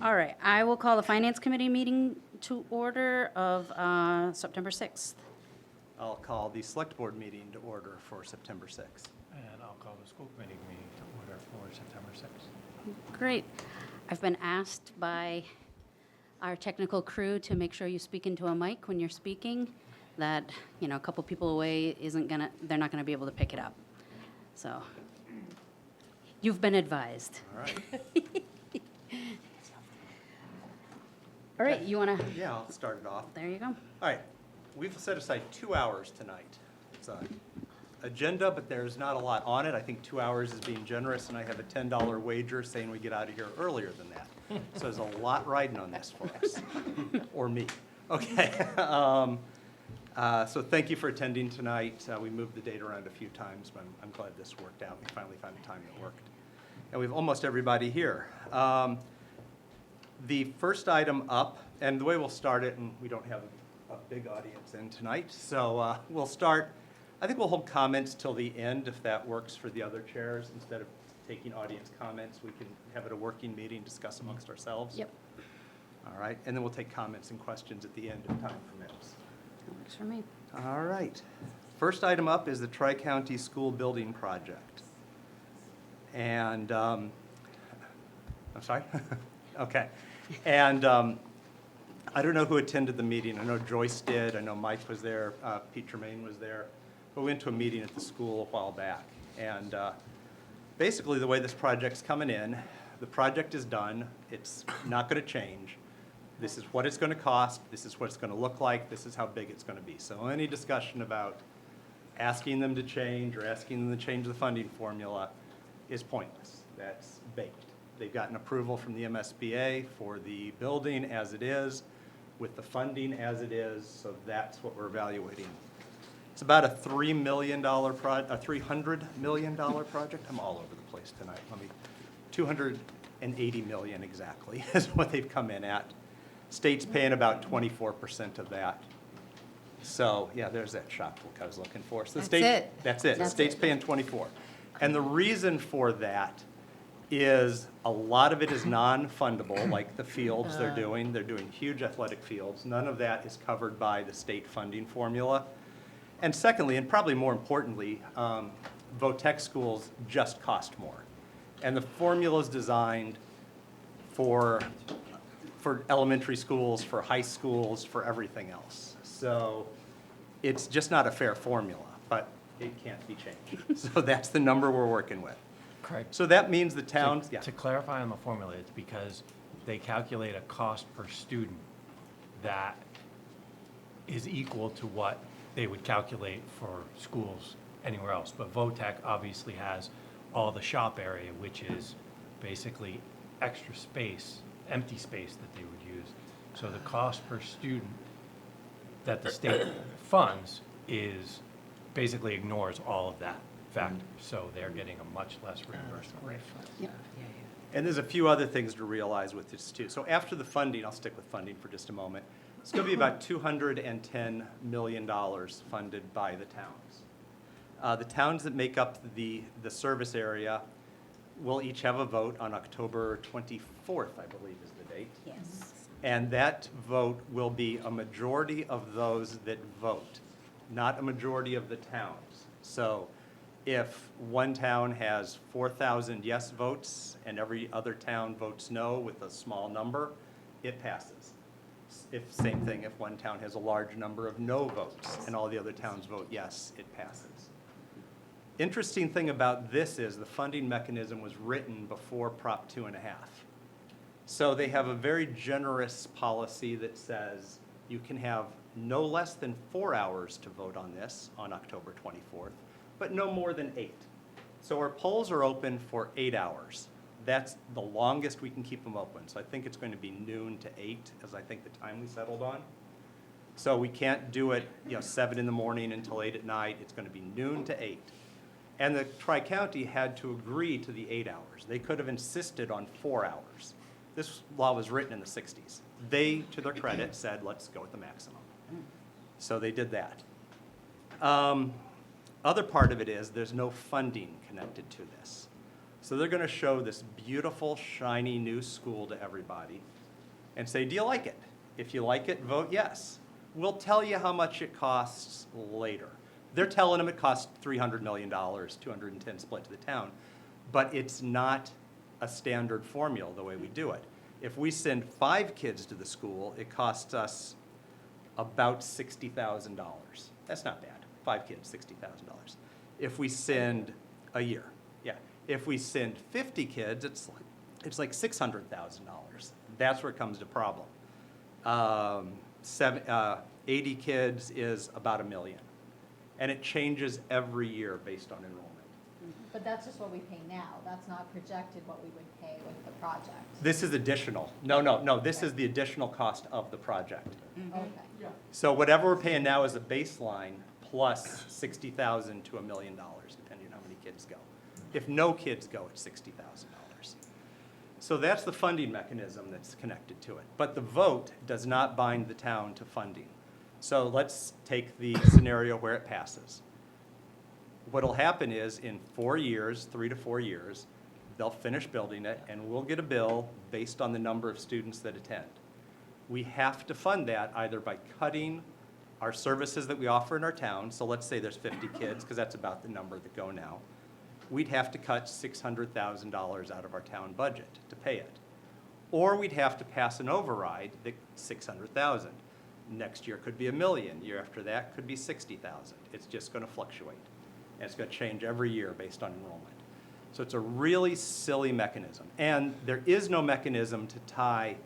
All right, I will call the Finance Committee meeting to order of September 6th. I'll call the Select Board meeting to order for September 6th. And I'll call the school committee meeting to order for September 6th. Great. I've been asked by our technical crew to make sure you speak into a mic when you're speaking, that, you know, a couple people away they're not gonna be able to pick it up. So, you've been advised. All right. All right, you wanna, Yeah, I'll start it off. there you go. All right, we've set aside 2 hours tonight. It's an agenda, but there's not a lot on it. I think 2 hours is being generous, and I have a $10 wager saying we get out of here earlier than that. So there's a lot riding on this for us, or me. Okay. So thank you for attending tonight. We moved the date around a few times, but I'm glad this worked out. We finally found a time that worked. And we have almost everybody here. The first item up, and the way we'll start it, and we don't have a big audience in tonight, so we'll start, I think we'll hold comments till the end if that works for the other chairs. Instead of taking audience comments, we can have it a working meeting, discuss amongst ourselves. Yep, All right, and then we'll take comments and questions at the end if time permits. that works for me. All right. First item up is the Tri-County School Building Project. And, I'm sorry? Okay. And I don't know who attended the meeting. I know Joyce did. I know Mike was there. Pete Tremaine was there. But we went to a meeting at the school a while back. And basically, the way this project's coming in, the project is done. It's not going to change. This is what it's going to cost. This is what it's going to look like. This is how big it's going to be. So any discussion about asking them to change or asking them to change the funding formula is pointless. That's baked. They've gotten approval from the MSBA for the building as it is, with the funding as it is, so that's what we're evaluating. It's about a $300 million project. I'm all over the place tonight. 280 million exactly is what they've come in at. State's paying about 24% of that. So, yeah, there's that shop look I was looking for. So the That's state, it. That's it. The That's state's it. paying 24. And the reason for that is a lot of it is non-fundable, like the fields they're doing. They're doing huge athletic fields. None of that is covered by the state funding formula. And secondly, and probably more importantly, VOTEC schools just cost more. And the formula is designed for elementary schools, for high schools, for everything else. So it's just not a fair formula, but it can't be changed. So that's the number we're working with. Craig, So that means the towns, to clarify on the formula, it's because they calculate a cost per student that is equal to what they would calculate for schools anywhere else. But VOTEC obviously has all the shop area, which is basically extra space, empty space that they would use. So the cost per student that the state funds is, basically ignores all of that factor. So they're getting a much less reimbursement rate. Yep. and there's a few other things to realize with this too. So after the funding, I'll stick with funding for just a moment. It's going to be about $210 million funded by the towns. The towns that make up the service area will each have a vote on October 24th, I believe is the date. Yes. And that vote will be a majority of those that vote, not a majority of the towns. So if one town has 4,000 yes votes and every other town votes no with a small number, it passes. If, same thing, if one town has a large number of no votes and all the other towns vote yes, it passes. Interesting thing about this is the funding mechanism was written before Prop 2.5. So they have a very generous policy that says you can have no less than 4 hours to vote on this on October 24th, but no more than 8. So our polls are open for 8 hours. That's the longest we can keep them open. So I think it's going to be noon to 8, as I think the time we settled on. So we can't do it, 7 in the morning until 8 at night. It's going to be noon to 8. And the Tri-County had to agree to the 8 hours. They could have insisted on 4 hours. This law was written in the 60s. They, to their credit, said, let's go with the maximum. So they did that. Other part of it is there's no funding connected to this. So they're going to show this beautiful, shiny new school to everybody and say, do you like it? If you like it, vote yes. We'll tell you how much it costs later. They're telling them it costs $300 million, 210 split to the town, but it's not a standard formula the way we do it. If we send 5 kids to the school, it costs us about $60,000. That's not bad. 5 kids, $60,000. If we send a year, yeah. If we send 50 kids, it's like $600,000. That's where it comes to problem. 80 kids is about $1 million. And it changes every year based on enrollment. But that's just what we pay now. That's not projected what we would pay with the project. This is additional. No, this is the additional cost of the project. Okay. So whatever we're paying now is a baseline plus $60,000 to $1 million, depending on how many kids go. If no kids go, it's $60,000. So that's the funding mechanism that's connected to it. But the vote does not bind the town to funding. So let's take the scenario where it passes. What'll happen is in 4 years, 3 to 4 years, they'll finish building it and we'll get a bill based on the number of students that attend. We have to fund that either by cutting our services that we offer in our town. So let's say there's 50 kids, because that's about the number that go now. We'd have to cut $600,000 out of our town budget to pay it. Or we'd have to pass an override that $600,000. Next year could be $1 million. Year after that could be $60,000. It's just going to fluctuate. And it's going to change every year based on enrollment. So it's a really silly mechanism. And there is no mechanism to tie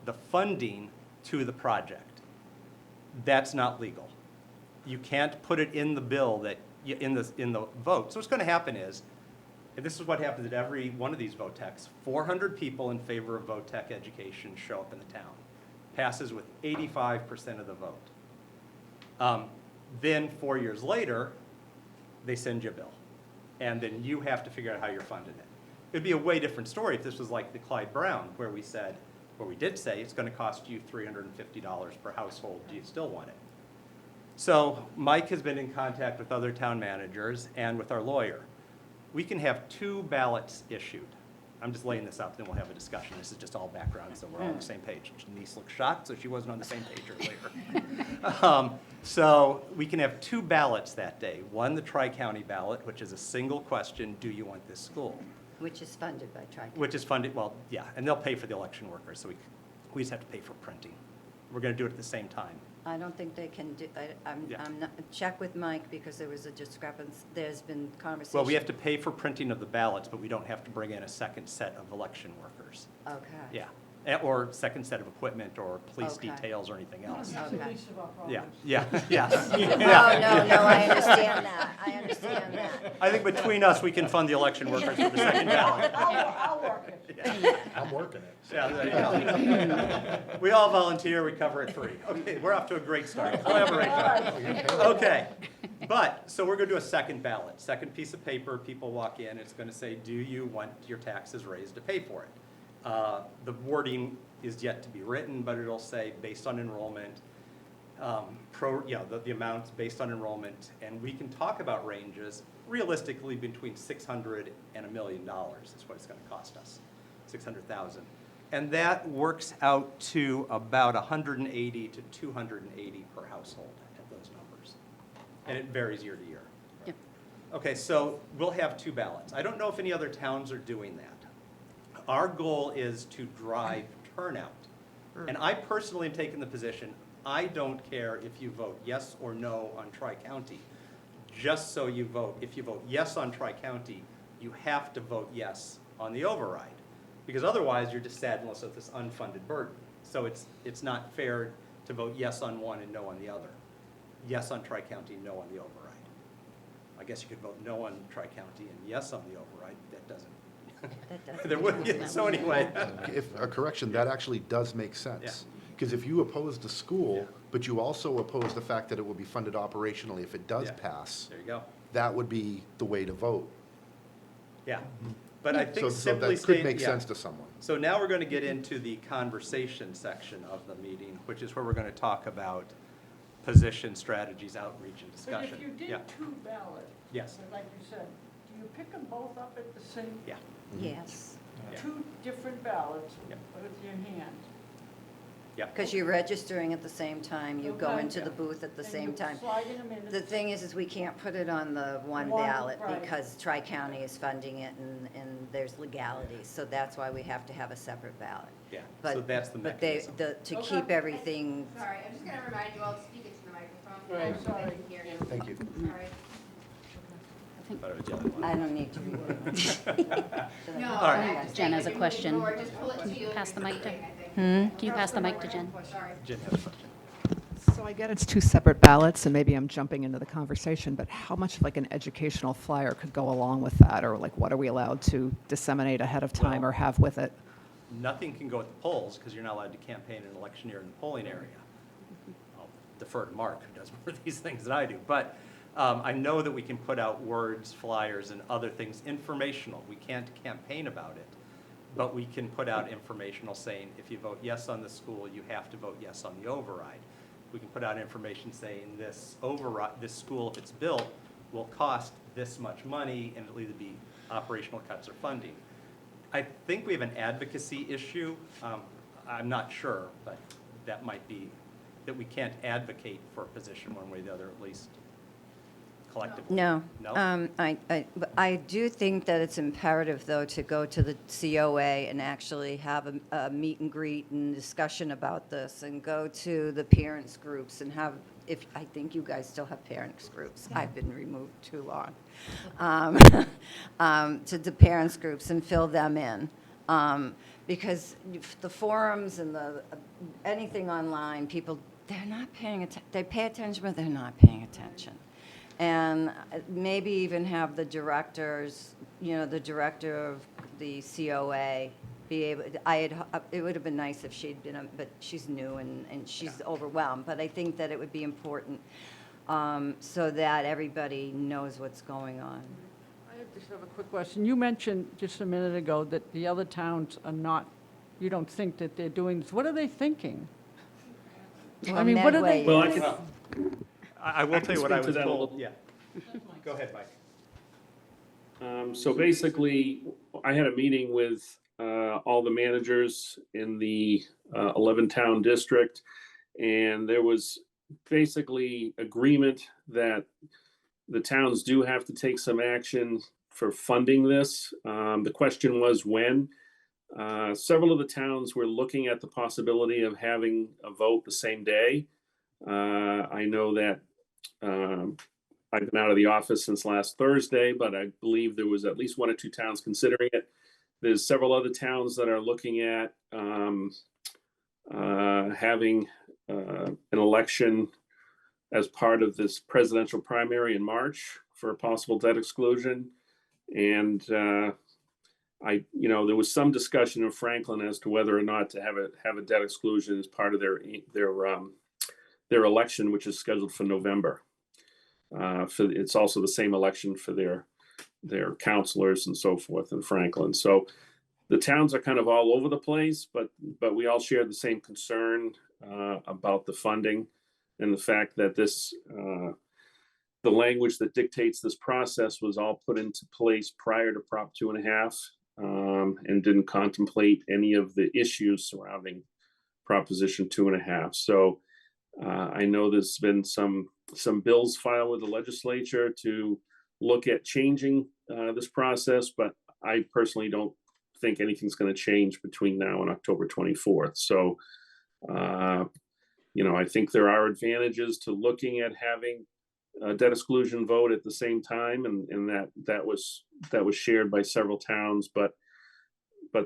the funding to the project. That's not legal. You can't put it in the bill that, in the vote. So what's going to happen is, and this is what happens at every one of these VOTECs, 400 people in favor of VOTEC education show up in the town. Passes with 85% of the vote. Then 4 years later, they send you a bill. And then you have to figure out how you're funding it. It'd be a way different story if this was like the Clyde Brown, where we did say it's going to cost you $350 per household. Do you still want it? So Mike has been in contact with other town managers and with our lawyer. We can have 2 ballots issued. I'm just laying this out, then we'll have a discussion. This is just all background, so we're all on the same page. Denise looked shocked, so she wasn't on the same page earlier. So we can have 2 ballots that day. One, the Tri-County ballot, which is a single question, do you want this school? Which is funded by Tri-County. Which is funded, well, yeah, and they'll pay for the election workers, so we just have to pay for printing. We're going to do it at the same time. I don't think they can do, Yeah. I'm not, check with Mike because there was a discrepancy, there's been conversation. Well, we have to pay for printing of the ballots, but we don't have to bring in a second set of election workers. Okay. Yeah, or second set of equipment or police Okay. details or anything else. Okay. Yeah, yes. No, I understand that, I understand that. I think between us, we can fund the election workers for the second ballot. I'll work it. I'm working it. Yeah, there you go. We all volunteer, we cover it free. Okay, we're off to a great start. Collaboration. Okay, so we're gonna do a second ballot, second piece of paper, people walk in, it's gonna say, do you want your taxes raised to pay for it? The wording is yet to be written, but it'll say, based on enrollment, the amounts based on enrollment, and we can talk about ranges realistically between $600,000 and $1 million is what it's gonna cost us, $600,000. And that works out to about 180 to 280 per household at those numbers. And it varies year to year. Yep. Okay, so we'll have 2 ballots. I don't know if any other towns are doing that. Our goal is to drive turnout. And I personally am taking the position, I don't care if you vote yes or no on Tri-County. Just so you vote, if you vote yes on Tri-County, you have to vote yes on the override. Because otherwise, you're just saddling us with this unfunded burden. So it's not fair to vote yes on one and no on the other. Yes on Tri-County, no on the override. I guess you could vote no on Tri-County and yes on the override. That doesn't. That doesn't There would, make sense. so anyway. If, a correction, that actually does make sense. Because if you oppose the school, Yeah. but you also oppose the fact that it will be funded operationally if it does Yeah. pass, There you go. that would be the way to vote. Yeah. But I So think so simply that could state, make yeah. sense to someone. So now we're going to get into the conversation section of the meeting, which is where we're going to talk about position, strategies, outreach, and But discussion. if you Yeah. did 2 ballots, Yes. like you said, do you pick them both up at the same, Yeah. Yes, Yeah. two different ballots Yep. with your hand. Yeah. because you're registering at the same time, you go Okay. into the booth at the And same you're time. sliding them in. The thing is we can't put it on the one One, ballot right. because Tri-County is funding it and there's legalities, so that's why we have to have a separate ballot. Yeah, But- so that's the But they, mechanism. to Okay. keep everything, Sorry, I'm just gonna remind you all to speak into the microphone. Right, so they sorry. can hear you. Thank you. Sorry. I don't need to read it. No, All right. I'm just Jen saying, has a if you're moving question. forward, just pull it to you. Pass the mic to- I think. Can you pass the mic to Jen? Sorry. Jen has a question. So I get it's two separate ballots, and maybe I'm jumping into the conversation, but how much like an educational flyer could go along with that? Or like, what are we allowed to disseminate ahead of time or have with it? Nothing can go at the polls because you're not allowed to campaign an election year in the polling area. I'll defer to Mark, who does more of these things than I do. But I know that we can put out words, flyers, and other things, informational. We can't campaign about it, but we can put out informational saying, if you vote yes on the school, you have to vote yes on the override. We can put out information saying this override, this school, if it's built, will cost this much money, and it'll either be operational cuts or funding. I think we have an advocacy issue. I'm not sure, but that might be, that we can't advocate for a position one way or the other, at least collectively. no. No? But I do think that it's imperative, though, to go to the COA and actually have a meet and greet and discussion about this, and go to the parents' groups and have, I think you guys still have parents' groups. I've been removed too long. To the parents' groups and fill them in. Because the forums and anything online, people, they're not paying attention. They pay attention, but they're not paying attention. And maybe even have the directors, the director of the COA be able, it would have been nice if she'd been, but she's new and she's overwhelmed. But I think that it would be important so that everybody knows what's going on. I just have a quick question. You mentioned just a minute ago that the other towns are not, you don't think that they're doing this. What are they thinking? I mean, what are they? Medway Well, I is- can- I will tell you what I speak to was that a told. little. Yeah. Go ahead, Mike. So basically, I had a meeting with all the managers in the 11-town district, and there was basically agreement that the towns do have to take some action for funding this. The question was when. Several of the towns were looking at the possibility of having a vote the same day. I know that I've been out of the office since last Thursday, but I believe there was at least one or two towns considering it. There's several other towns that are looking at having an election as part of this presidential primary in March for a possible debt exclusion. And there was some discussion in Franklin as to whether or not to have a debt exclusion as part of their election, which is scheduled for November. It's also the same election for their counselors and so forth in Franklin. So the towns are kind of all over the place, but we all share the same concern about the funding and the fact that the language that dictates this process was all put into place prior to Prop 2.5 and didn't contemplate any of the issues surrounding Proposition 2.5. So I know there's been some bills filed with the legislature to look at changing this process, but I personally don't think anything's going to change between now and October 24th. So, I think there are advantages to looking at having a debt exclusion vote at the same time, and that was shared by several towns, but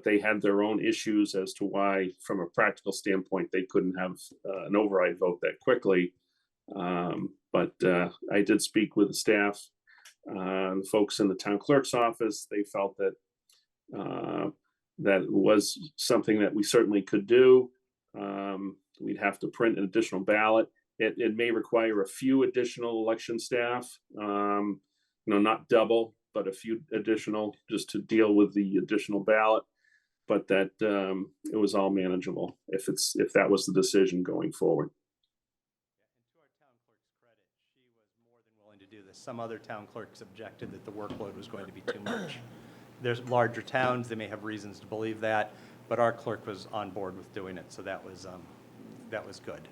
they had their own issues as to why, from a practical standpoint, they couldn't have an override vote that quickly. But I did speak with the staff, the folks in the town clerk's office. They felt that that was something that we certainly could do. We'd have to print an additional ballot. It may require a few additional election staff, not double, but a few additional just to deal with the additional ballot. But that it was all manageable if that was the decision going forward. And to our town clerk's credit, she was more than willing to do this some other town clerks objected that the workload was going to be too much. There's larger towns, they may have reasons to believe that, but our clerk was on board with doing it, so that was good.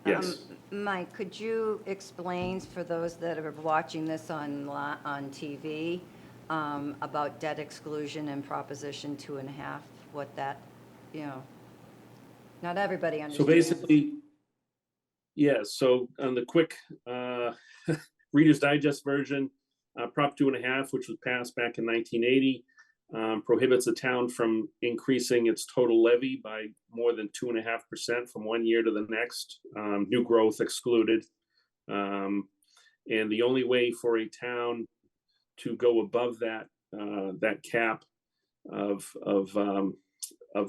Yes. Mike, could you explain for those that are watching this on TV about debt exclusion and Proposition 2.5, what that, not everybody So understands. basically, yeah, so on the quick Reader's Digest version, Prop 2.5, which was passed back in 1980, prohibits a town from increasing its total levy by more than 2.5% from one year to the next, new growth excluded. And the only way for a town to go above that that cap of the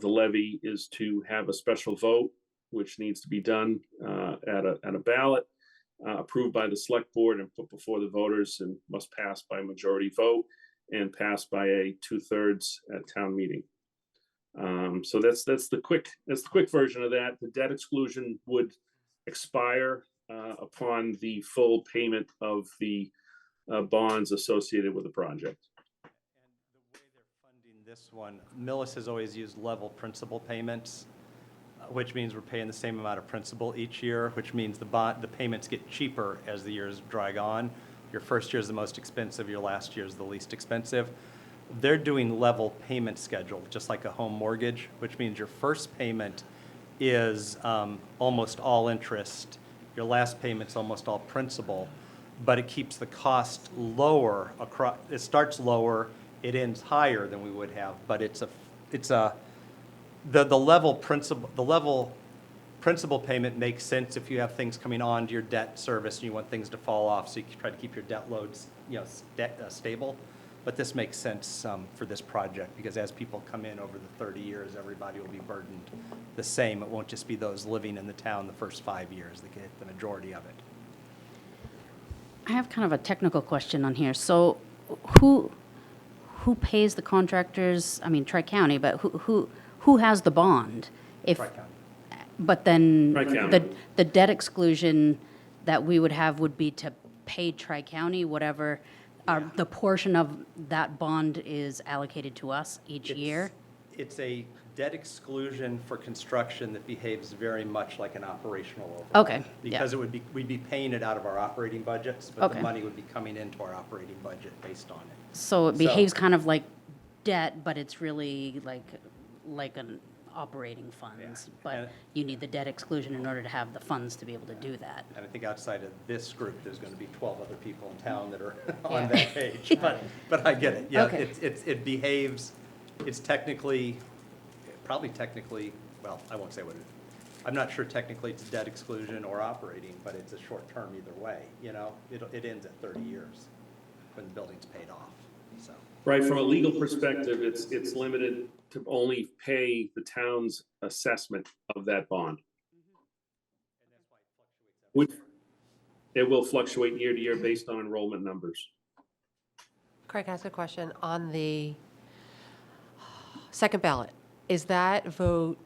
levy is to have a special vote, which needs to be done at a ballot, approved by the select board and put before the voters, and must pass by a majority vote and pass by a 2/3 at town meeting. So that's the quick version of that. The debt exclusion would expire upon the full payment of the bonds associated with the project. And the way they're funding this one, Millis has always used level principal payments, which means we're paying the same amount of principal each year, which means the payments get cheaper as the years drag on. Your first year is the most expensive, your last year is the least expensive. They're doing level payment schedule, just like a home mortgage, which means your first payment is almost all interest. Your last payment's almost all principal, but it keeps the cost lower across. It starts lower, it ends higher than we would have, but the level principal payment makes sense if you have things coming on to your debt service and you want things to fall off, so you can try to keep your debt loads, stable. But this makes sense for this project, because as people come in over the 30 years, everybody will be burdened the same. It won't just be those living in the town the first 5 years that get the majority of it. I have kind of a technical question on here. So who pays the contractors? I mean, Tri-County, but who has the bond? Tri-County. But then Tri-County. the debt exclusion that we would have would be to pay Tri-County whatever the portion of that bond is allocated to us each year. It's a debt exclusion for construction that behaves very much like an operational override. Okay, yeah. Because we'd be paying it out of our operating budgets, but the Okay. money would be coming into our operating budget based on it. So it behaves kind of like debt, but it's really like an operating funds. Yeah. But And- you need the debt exclusion in order to have the funds to be able to do that. And I think outside of this group, there's going to be 12 other people in town that are on Yeah. that page. But I get it. Yeah, Okay. it behaves, it's probably technically, well, I won't say what it is. I'm not sure technically it's debt exclusion or operating, but it's a short term either way, It ends at 30 years when the building's paid off, so. Right, from a legal perspective, it's limited to only pay the town's assessment of that bond. Which, it will fluctuate year to year based on enrollment numbers. Craig, can I ask a question on the second ballot? Is that vote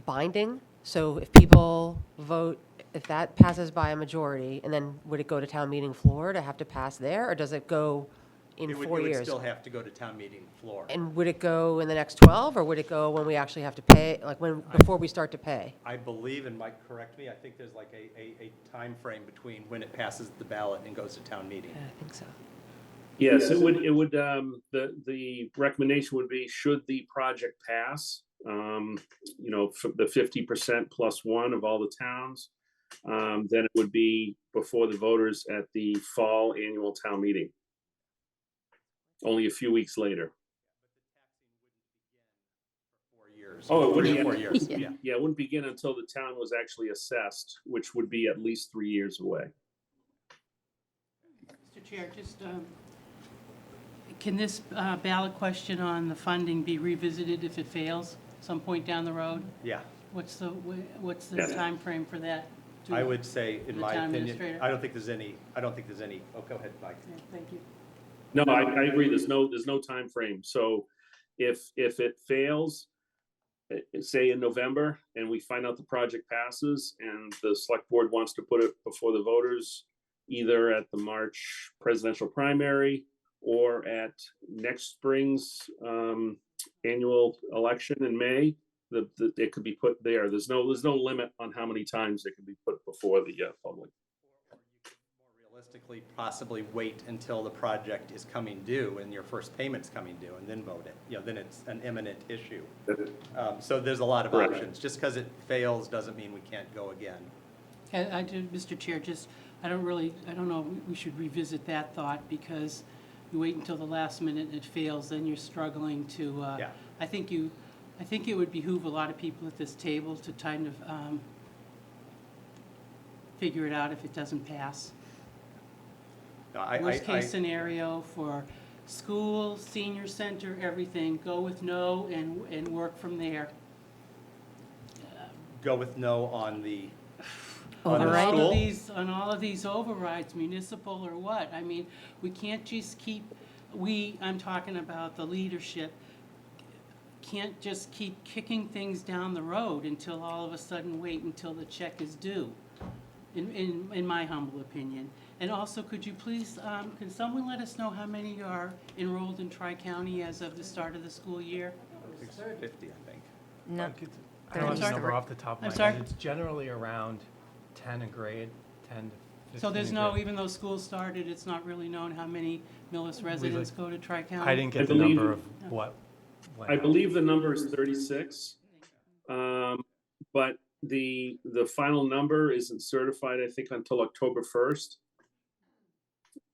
binding? So if people vote, if that passes by a majority, and then would it go to town meeting floor to have to pass there, or does it go in 4 It would years? still have to go to town meetime floor. And would it go in the next 12, or would it go when we actually have to pay, like before we start to pay? I believe, and Mike, correct me, I think there's like a timeframe between when it passes the ballot and goes to town meeting. Yeah, I think so. Yes, it would, the recommendation would be, should the project pass, for the 50% plus one of all the towns, then it would be before the voters at the fall annual town meeting. Only a few weeks later. 4 years. Oh, it wouldn't be 4 years, Yeah. yeah. Yeah, it wouldn't begin until the town was actually assessed, which would be at least 3 years away. Mr. Chair, just, can this ballot question on the funding be revisited if it fails some point down the road? Yeah. What's the Yeah. timeframe for that? I would say, in The my town opinion, administrator. I don't think there's any, oh, go ahead, Mike. Yeah, thank you. No, I agree. There's no time frame. So if it fails, say in November, and we find out the project passes and the select board wants to put it before the voters either at the March presidential primary or at next spring's annual election in May. It could be put there. There's no limit on how many times it can be put before the public. More realistically, possibly wait until the project is coming due and your first payment's coming due and then vote it. You know, then it's an imminent issue. So there's a lot of Correct. options. Just because it fails doesn't mean we can't go again. I do, Mr. Chair, I don't know, we should revisit that thought, because you wait until the last minute and it fails, then you're struggling to, Yeah. I think it would behoove a lot of people at this table to kind of figure it out if it doesn't pass. No, I- Worst case scenario for school, senior center, everything, go with no and work from there. Go with no on the On the all school? of these, on all of these overrides, municipal or what, I mean, we can't just keep, I'm talking about the leadership, can't just keep kicking things down the road until all of a sudden wait until the check is due, in my humble opinion. And also, could you please, can someone let us know how many are enrolled in Tri-County as of the start of the school year? 50, I think. No, I don't have the number 33. off the top of I'm my sorry? head. It's generally around 10 a grade, 10 to 15. So there's a no, grade. even though school started, it's not really known how many Millis residents go to Tri-County? I didn't I get the believe- number of what went I out. believe the number is 36. But the final number isn't certified, I think, until October 1st.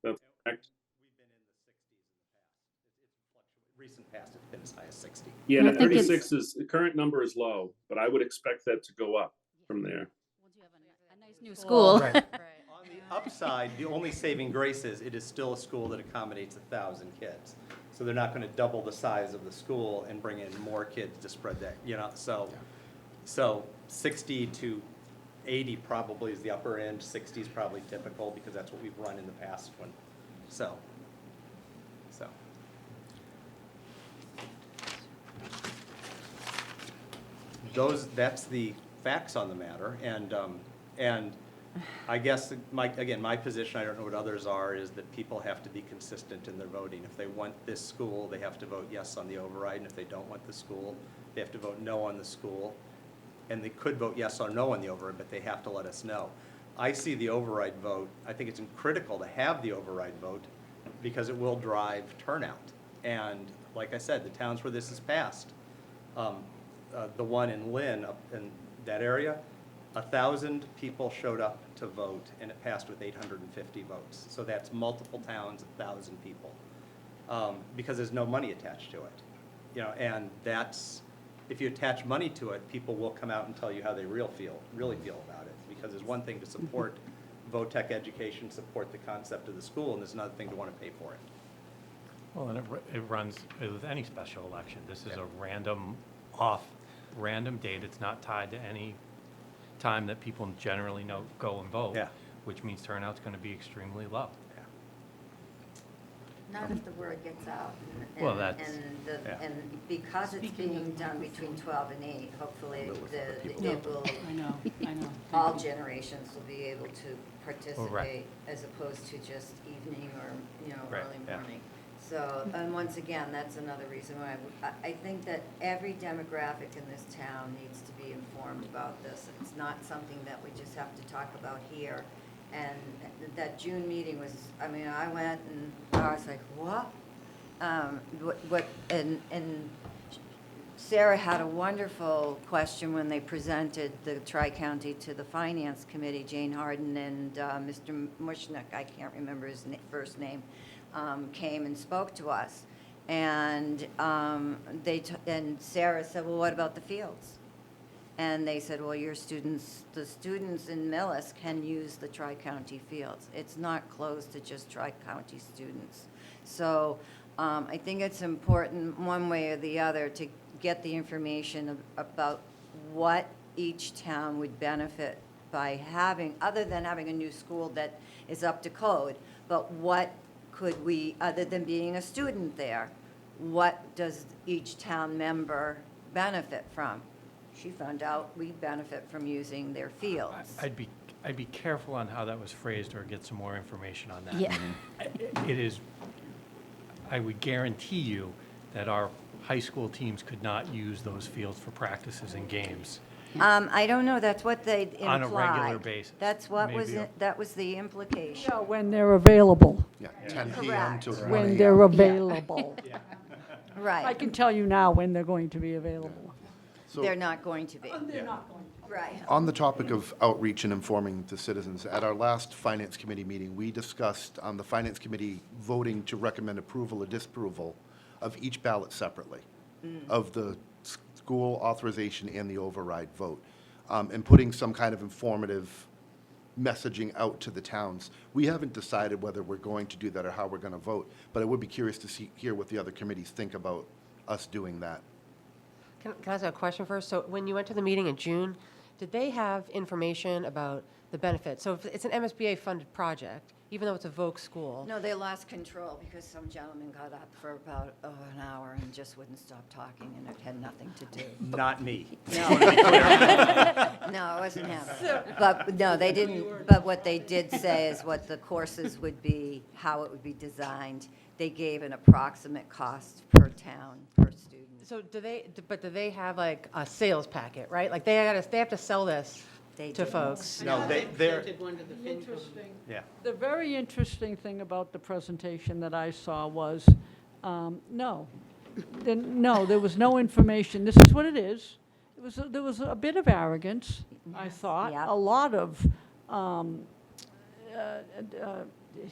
That's correct. We've been in the 60s in the past. It's fluctuated. Recent past, it's been as high as 60. Yeah, I think 36 is, the current number is low, but I would expect that to go up from there. Once you have a nice new school. Right. On the upside, the only saving grace is it is still a school that accommodates 1,000 kids. So they're not going to double the size of the school and bring in more kids to spread that, you know, so 60 to 80 probably is the upper end, 60 is probably typical because that's what we've run in the past one, so. That's the facts on the matter, and I guess my position, I don't know what others are, is that people have to be consistent in their voting. If they want this school, they have to vote yes on the override, and if they don't want the school, they have to vote no on the school. And they could vote yes or no on the override, but they have to let us know. I see the override vote, I think it's critical to have the override vote because it will drive turnout. And like I said, the towns where this is passed, the one in Lynn, up in that area, 1,000 people showed up to vote and it passed with 850 votes. So that's multiple towns, 1,000 people, because there's no money attached to it. You know, and that's, if you attach money to it, people will come out and tell you how they really feel about it. Because there's one thing to support VOTEC education, support the concept of the school, and there's another thing to want to pay for it. Well, and it runs with any special election. This is Yeah. a random date. It's not tied to any time that people generally go and vote. Yeah. Which means turnout's going to be extremely low. Not if the word gets out. Well, that's- Yeah. And because it's Speaking being of- done between 12 and 8, hopefully No, it will, I know. all Thank you. generations will be able to participate as opposed to just evening or, Right, early yeah. morning. So, and once again, that's another reason why I think that every demographic in this town needs to be informed about this. It's not something that we just have to talk about here. And that June meeting was, I mean, I went and I was like, what? And Sarah had a wonderful question when they presented the Tri-County to the Finance Committee, Jane Harden and Mr. Mushnick, I can't remember his first name, came and spoke to us. And and Sarah said, well, what about the fields? And they said, well, the students in Millis can use the Tri-County fields. It's not closed to just Tri-County students. So I think it's important, one way or the other, to get the information about what each town would benefit by having, other than having a new school that is up to code, but what could we, other than being a student there, what does each town member benefit from? She found out we benefit from using their fields. I'd be I'd be careful on how that was phrased or get some more information on that. Yeah. It is, I would guarantee you that our high school teams could not use those fields for practices and games. I don't know, that's what they implied. On a regular basis. That's what was, Maybe that was the implication. Yeah, when they're available, Yeah, 10 PM Correct. to 1 when AM. they're available. I Right, can tell you now when they're going to be available. So- they're not going to be. They're not going to. Right. On the topic of outreach and informing the citizens, at our last Finance Committee meeting, we discussed on the Finance Committee voting to recommend approval or disapproval of each ballot separately, of the school authorization and the override vote, and putting some kind of informative messaging out to the towns. We haven't decided whether we're going to do that or how we're going to vote, but I would be curious to hear what the other committees think about us doing that. Can I ask a question first? So when you went to the meeting in June, did they have information about the benefits? So if it's an MSBA-funded project, even though it's a Voc school, No, they lost control because some gentleman got up for about an hour and just wouldn't stop talking, and it had nothing to do. Not me. No, no, it wasn't him. But, no, they didn't, but what they did say is what the courses would be, how it would be designed. They gave an approximate cost per town, per student. so do they have like a sales packet, right? Like they have to sell this They to didn't. folks. No, they're, Presented one to the FinCom. Interesting. yeah. The very interesting thing about the presentation that I saw was, no, there was no information. This is what it is. There was a bit of arrogance, I thought, Yep. a lot of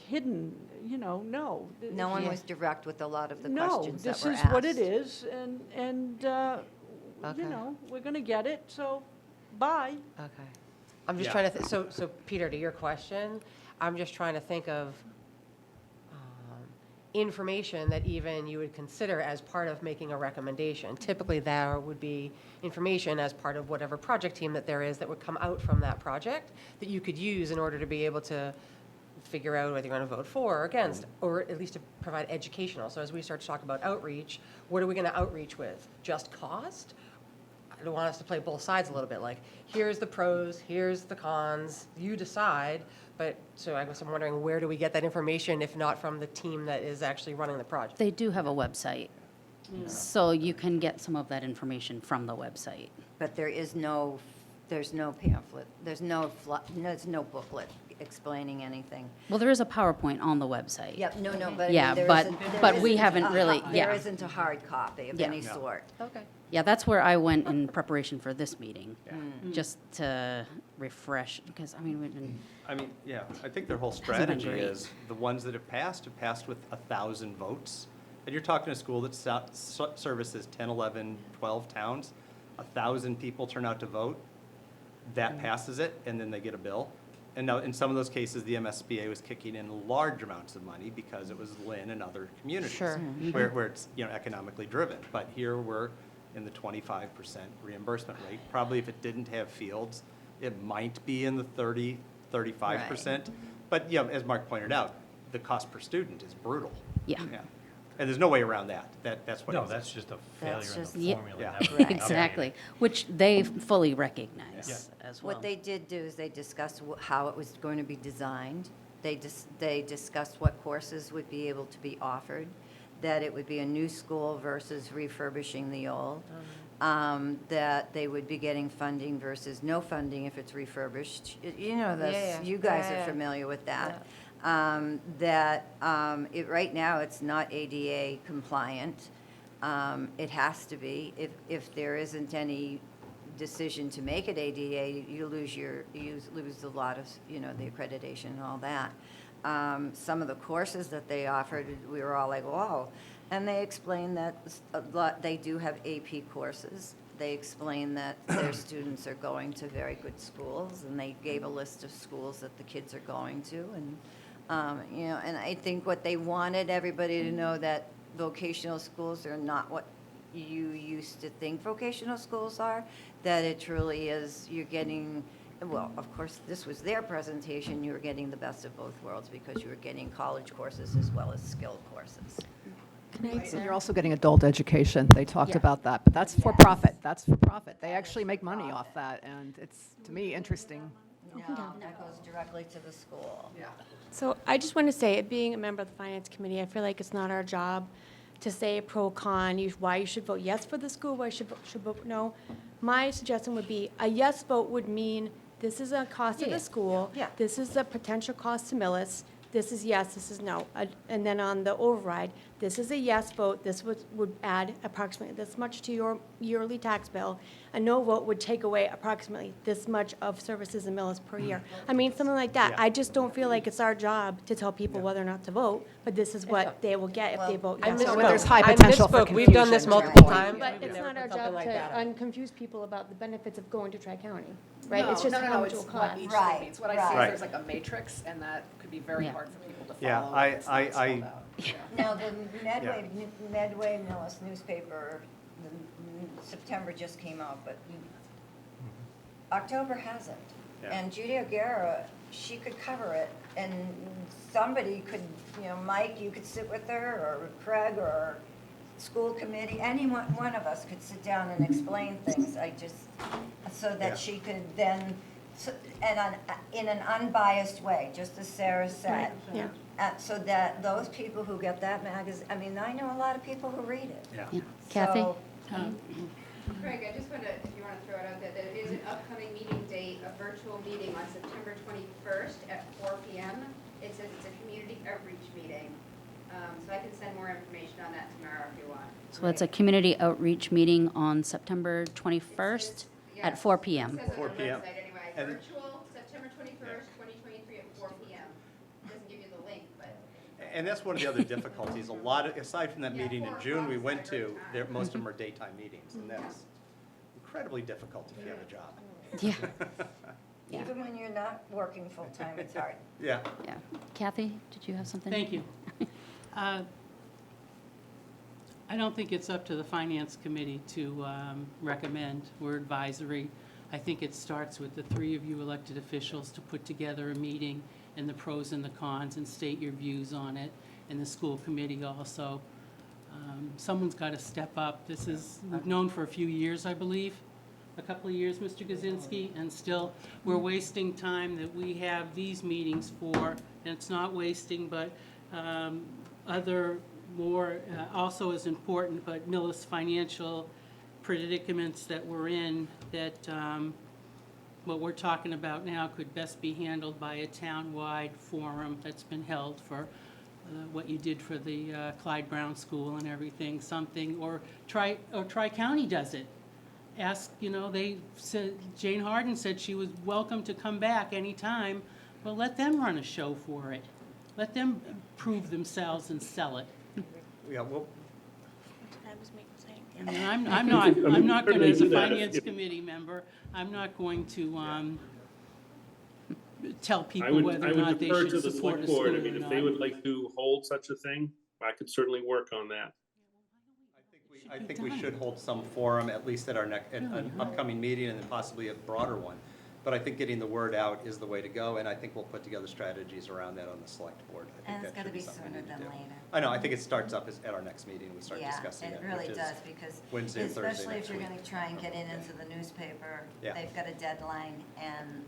hidden, no. No one was direct with a lot of the No, questions that this were is asked. what it is, and Okay. we're going to get it, so bye. Okay. I'm just Yeah. trying to, so Peter, to your question, I'm just trying to think of information that even you would consider as part of making a recommendation. Typically, there would be information as part of whatever project team that there is that would come out from that project that you could use in order to be able to figure out whether you're going to vote for or against, or at least to provide educational. So as we start to talk about outreach, what are we going to outreach with? Just cost? I want us to play both sides a little bit, like, here's the pros, here's the cons, you decide. But, so I guess I'm wondering, where do we get that information if not from the team that is actually running the project? They do have a website, so you can get some of that information from the website. But there's no pamphlet, there's no booklet explaining anything. Well, there is a PowerPoint on the website. Yep, no, but. I mean, Yeah, there but- isn't- there but we isn't haven't a- really- There yeah. isn't a hard copy of Yeah. any No. sort. Okay. Yeah, that's where I went in preparation for this meeting, just to refresh, because, I mean, we've been, I mean, yeah, I think their whole been strategy great. is the ones that have passed with 1,000 votes. And you're talking a school that services 10, 11, 12 towns, 1,000 people turn out to vote, that passes it, and then they get a bill. And now, in some of those cases, the MSBA was kicking in large amounts of money because it was Lynn and other communities. Sure. Where it's, economically driven. But here we're in the 25% reimbursement rate. Probably if it didn't have fields, it might be in the 30, 35%. But, as Mark pointed out, the cost per student is brutal. yeah. And there's no way around that. That's what it No, is. that's just a That's failure in just- the Yeah. formula. Yeah. never Right. being updated. Exactly, which they fully recognize as well. What they did do is they discussed how it was going to be designed. They discussed what courses would be able to be offered, that it would be a new school versus refurbishing the old, that they would be getting funding versus no funding if it's refurbished. Yeah. You guys Yeah. are familiar with that. Right now, it's not ADA compliant. It has to be. If there isn't any decision to make it ADA, you lose a lot of, the accreditation and all that. Some of the courses that they offered, we were all like, whoa. And they explained that they do have AP courses. They explained that their students are going to very good schools, and they gave a list of schools that the kids are going to. And, and I think what they wanted everybody to know, that vocational schools are not what you used to think vocational schools are, that it truly is, you're getting, well, of course, this was their presentation, you were getting the best of both worlds because you were getting college courses as well as skill courses. And you're also getting adult education. They talked Yeah. about that, but that's for profit. That's for profit. They actually make money off that, and it's, to me, interesting No, that goes directly to the school. Yeah. So I just want to say, being a member of the finance committee, I feel like it's not our job to say pro con, why you should vote yes for the school, why you should vote no. My suggestion would be, a yes vote would mean this is a cost of Yeah. the school. Yeah. This is the potential cost to Millis. This is yes, this is no. And then on the override, this is a yes vote, this would add approximately this much to your yearly tax bill. A no vote would take away approximately this much of services in Millis per year. I mean, something like that. Yeah. I just don't feel like it's our job to tell people Yeah. whether or not to vote, but this is what they will get if they vote I yes. So misspoke. there's high I potential for misspoke. We've done this confusion. multiple Right. times. But We've it's never not our put something job like to that up. confuse people about the benefits of going to Tri-County, right? It's No, just no, how no, much it it's will what cost. each Right, thing means. What I see right. is there's like a matrix, and that could be very Yeah. hard for people to Yeah, follow. I- if it's not I- spelled out. Yeah. Now, the Medway Millis newspaper, September just came out, but October hasn't. Yeah. And Judy O'Gara, she could cover it, and somebody could, Mike, you could sit with her, or Craig, or school committee, any one of us could sit down and explain things, so Yeah. that she could then, in an unbiased way, just as Sarah said. Yeah. So that those people who get that magazine, I mean, I know a lot of people who read it. Yeah. Yeah. Kathy? So- Craig, I just want to, if you want to throw it out there, that it is an upcoming meeting date, a virtual meeting on September 21st at 4 PM. It says it's a community outreach meeting. So I can send more information on that tomorrow if you want. So it's a community outreach meeting on September 21st Yeah. at 4 PM. It says on 4 the p.m. website anyway, And- virtual, September 21st, 2023 at 4 PM. Doesn't give you the link, but. And that's one of the other difficulties. A lot of, aside from that Yeah, meeting in 4 June we o'clock's went my to, break time. most of them are daytime meetings, and that's incredibly difficult if you have a job. Yeah, yeah, Even when you're not working full-time, it's hard. Yeah. yeah. Kathy, did you have something? Thank you. I don't think it's up to the finance committee to recommend. We're advisory. I think it starts with the three of you elected officials to put together a meeting and the pros and the cons and state your views on it, and the school committee also. Someone's got to step up. This is, we've known for a few years, I believe, a couple of years, Mr. Kaczynski, and still, we're wasting time that we have these meetings for, and it's not wasting, but other more, also as important, but Millis financial predicaments that we're in, that what we're talking about now could best be handled by a town-wide forum that's been held for what you did for the Clyde Brown School and everything, something, or Tri-County does it. Ask, they said, Jane Harden said she was welcome to come back anytime. Well, let them run a show for it. Let them prove themselves and sell it. Yeah, well, I mean, I'm not going to, as a do that. finance committee member, I'm not going to tell I people would, whether I or would not they defer to should the support select a school board. I or mean, if not. they would like to hold such a thing, I could certainly work on that. I think we should hold some forum, at least at our next, an upcoming meeting, and then possibly a broader one. But I think getting the word out is the way to go, and I think we'll put together strategies around that on the select board. I think And it's that gotta should be something we sooner need to than do. later. I know, I think it starts up at our next meeting, we start Yeah, discussing it, it really which is does, because Wednesday and Thursday especially next if you're week. gonna try and get it into the newspaper, Yeah. they've got a deadline, and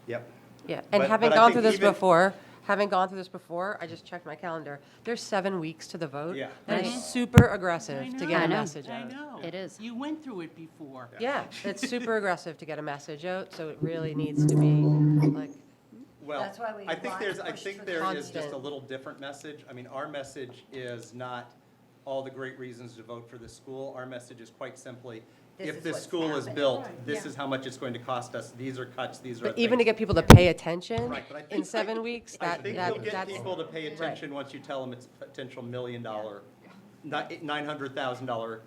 Yep. Yeah, and But- having but I gone think through this even- before, I just checked my calendar, there's 7 weeks to the vote. Yeah. That Right. is super aggressive I to know, get I a know. message I out. know. It is. You went through it before. Yeah, it's super aggressive to get a message out, so it really needs to be like, Well, That's why we I think want there's, to I push think for there is just constant. a little different message. I mean, our message is not all the great reasons to vote for this school. Our message is quite simply, This if is this what's school is happening. built, this is how much it's going to cost us. These are cuts, these are but things. even to get people to pay attention Right, but I in think- 7 weeks, I think you'll get that's, people to pay attention once you tell them it's a potential $1 million, not $900,000,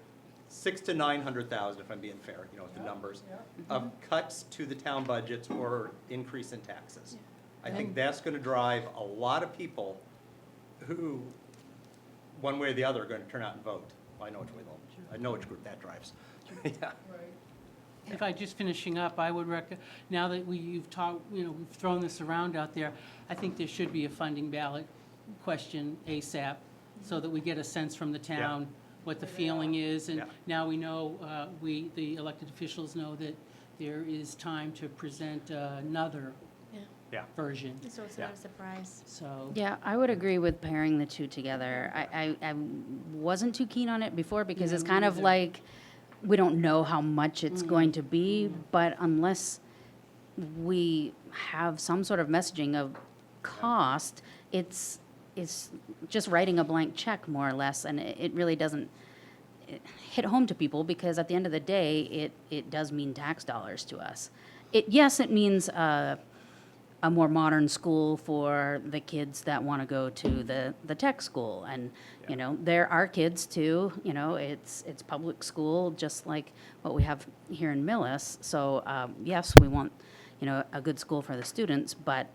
$600,000 to $900,000, if I'm being fair, with the numbers, of cuts to the town budgets or increase in taxes. I think that's gonna drive a lot of people who, one way or the other, are gonna turn out and vote. Well, I know which group that drives. Yeah. If I just finishing up, I would now that you've talked, we've thrown this around out there, I think there should be a funding ballot question ASAP, so that we get a sense from the town what the feeling is, and Yeah. now we know, the elected officials know that there is time to present another Yeah. version, So it's Yeah. not a surprise. so. Yeah, I would agree with pairing the two together. I wasn't too keen on it before because Yeah, it's me kind of neither. like, we don't know how much it's going to be, but unless we have some sort of messaging of cost, it's just writing a blank check more or less, and it really doesn't hit home to people because at the end of the day, it does mean tax dollars to us. Yes, it means a more modern school for the kids that want to go to the tech school. And, you know, there are kids too, you know, it's public school, just like what we have here in Millis. So, yes, we want, you know, a good school for the students, but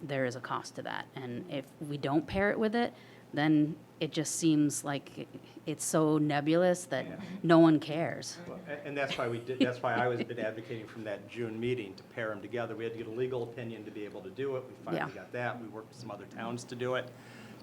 there is a cost to that. And if we don't pair it with it, then it just seems like it's so nebulous that no one cares. Well, and that's why that's why I was been advocating from that June meeting to pair them together. We had to get a legal opinion to be able to do it. We finally Yeah. got that. We worked with some other towns to do it.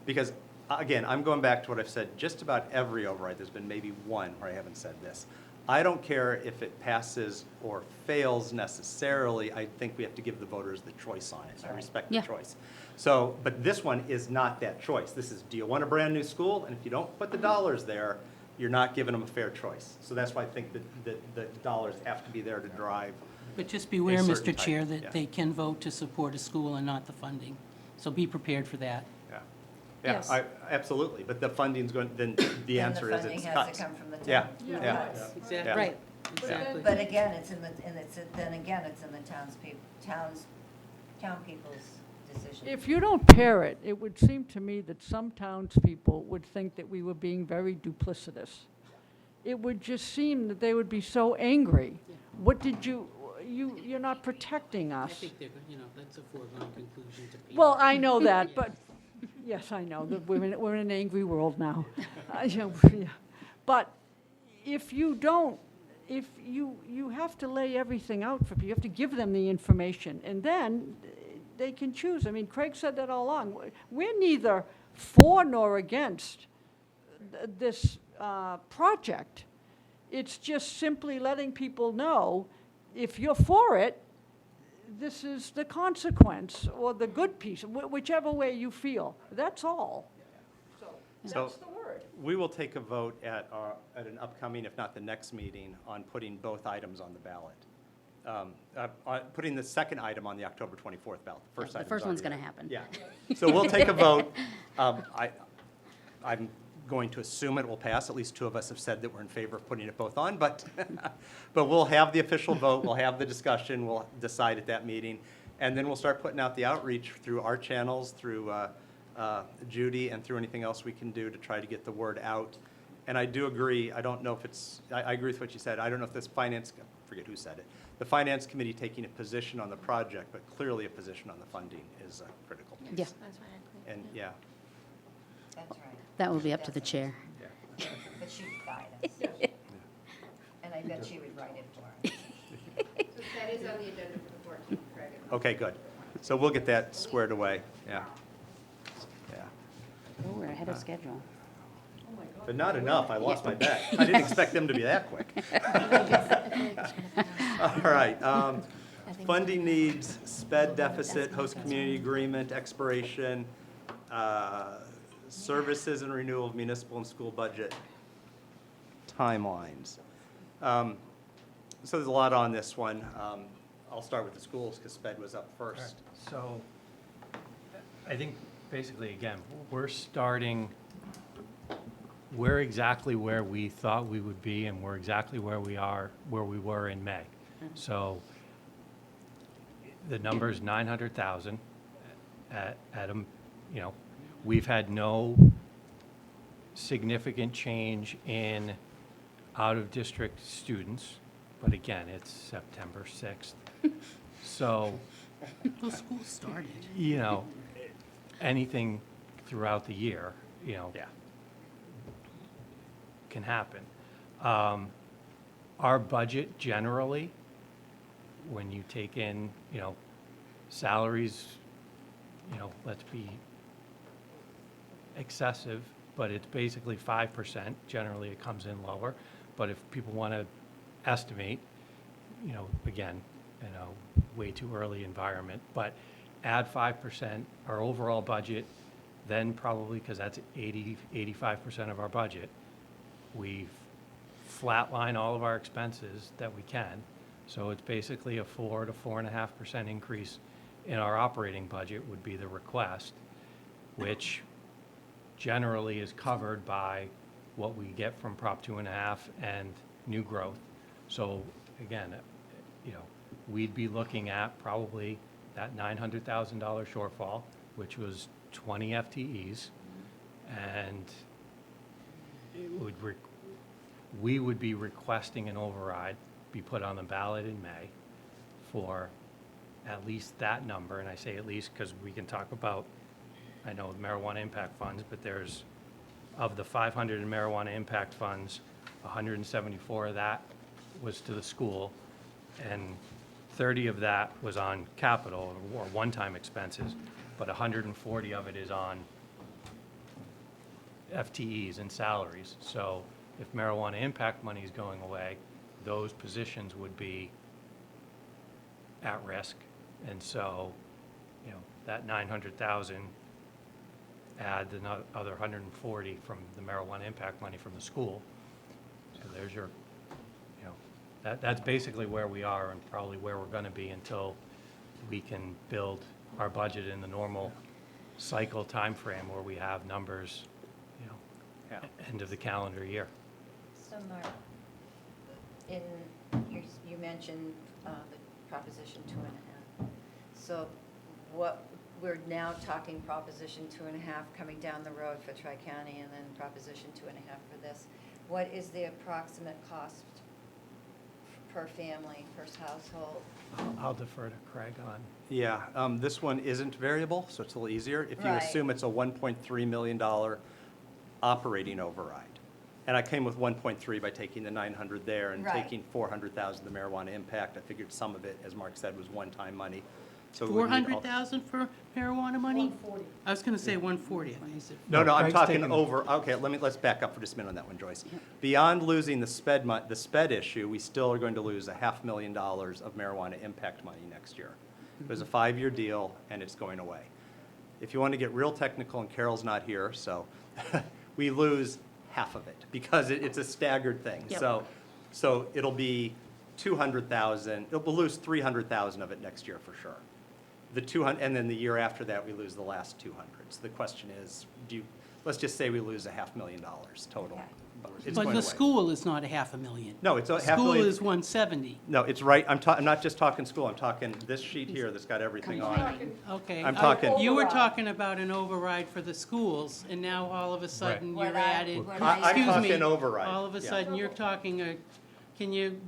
Because, again, I'm going back to what I've said, just about every override, there's been maybe one where I haven't said this. I don't care if it passes or fails necessarily. I think we have to give the voters the choice on it. I respect the Yeah. choice. So, but this one is not that choice. This is, do you want a brand-new school? And if you don't put the dollars there, you're not giving them a fair choice. So that's why I think that the dollars have to be there to drive. But just beware, certain Mr. type, Chair, yeah. that they can vote to support a school and not the funding. So be prepared for that. Yeah, yeah, Yes. absolutely. But the funding's going, then the answer is it's cuts. funding has to come from the town. Yeah, Yeah. yeah. Exactly. Yeah. Right, exactly. But again, it's in the, then again, it's in the town people's decision. If you don't pair it, it would seem to me that some townspeople would think that we were being very duplicitous. It would just seem that they would be so angry. What did you're not protecting I us. think they're, you know, that's a foregone conclusion to people. Well, I know that, Yeah. but, yes, I know, that we're in an angry world now. You know, yeah. But if you don't, if you have to lay everything out for people, you have to give them the information, and then they can choose. I mean, Craig said that all along. We're neither for nor against this project. It's just simply letting people know, if you're for it, this is the consequence, or the good piece, whichever way you feel. That's all. So, So- that's the word. We will take a vote at an upcoming, if not the next meeting, on putting both items on the ballot. Putting the second item on the October 24th ballot. The first The item's first one's already gonna there. happen. Yeah. So we'll take a vote. I'm going to assume it will pass. At least two of us have said that we're in favor of putting it both on, but, but we'll have the official vote, we'll have the discussion, we'll decide at that meeting, and then we'll start putting out the outreach through our channels, through Judy, and through anything else we can do to try to get the word out. And I do agree, I don't know if it's, I agree with what you said, I don't know if this finance, I forget who said it, the finance committee taking a position on the project, but clearly a position on the funding is critical. Yeah, That's why I agree. And, yeah. That's right. that will be up to the chair. But she would guide us. And I bet she would write it for us. So that is on the agenda for the 14th, Craig. Okay, good. So we'll get that squared away, yeah. Yeah. Oh, we're ahead of schedule. But not enough, I lost my bet. I didn't expect them to be that quick. All right, funding needs, sped deficit, host community agreement, expiration, services and renewal of municipal and school budget timelines. So there's a lot on this one. I'll start with the schools because sped was up first. So, I think basically, again, we're starting, we're exactly where we thought we would be, and we're exactly where we were in May. So, the number's 900,000 at you know, we've had no significant change in out-of-district students, but again, it's September 6th. So, Those schools started. you know, anything throughout the year, you know, Yeah. can happen. Our budget generally, when you take in, you know, salaries, you know, let's be excessive, but it's basically 5%. Generally, it comes in lower. But if people want to estimate, again, way too early environment, but add 5%, our overall budget, then probably, because that's 85% of our budget, we flatline all of our expenses that we can. So it's basically a 4 to 4.5% increase in our operating budget would be the request, which generally is covered by what we get from Prop 2.5 and new growth. So again, we'd be looking at probably that $900,000 shortfall, which was 20 FTEs, and we would be requesting an override be put on the ballot in May for at least that number, and I say at least because we can talk about, I know marijuana impact funds, but there's, of the 500 in marijuana impact funds, 174 of that was to the school, and 30 of that was on capital or one-time expenses, but 140 of it is on FTEs and salaries. So if marijuana impact money is going away, those positions would be at risk. And so, that 900,000, add the other 140 from the marijuana impact money from the school. So there's your, that's basically where we are and probably where we're going to be until we can build our budget in the normal cycle timeframe where we have numbers, end of the calendar year. So Mark, you mentioned the Proposition 2.5. So we're now talking Proposition 2.5 coming down the road for Tri-County and then Proposition 2.5 for this. What is the approximate cost per family, per household? I'll defer to Craig on. Yeah, this one isn't variable, so it's a little easier. If you Right. assume it's a $1.3 million operating override. And I came with 1.3 by taking the 900 there and Right. taking 400,000 the marijuana impact. I figured some of it, as Mark said, was one-time money. So we would need all- 400,000 for marijuana money? 140. I was going to say 140. I thought you said No, I'm Craig's talking taking- over, okay, let's back up for just a minute on that one, Joyce. Beyond losing the sped issue, we still are going to lose $500,000 of marijuana impact money next year. It was a 5-year deal, and it's going away. If you want to get real technical, and Carol's not here, so we lose half of it, because it's a staggered thing. Yep. So it'll be 200,000, we'll lose 300,000 of it next year for sure. The 200, and then the year after that, we lose the last 200. So the question is, let's just say we lose $500,000 total. Okay. It's But going the away. school is not $500,000. No, it's a School $500,000. is 170. No, it's right, I'm not just talking school, I'm talking this sheet here that's got everything on it. Okay. I'm talking- You were talking about an override for the schools, and now all of a sudden What you're I- added, what I- I'm excuse me. talking override. All of a Yeah. sudden, you're talking, can you,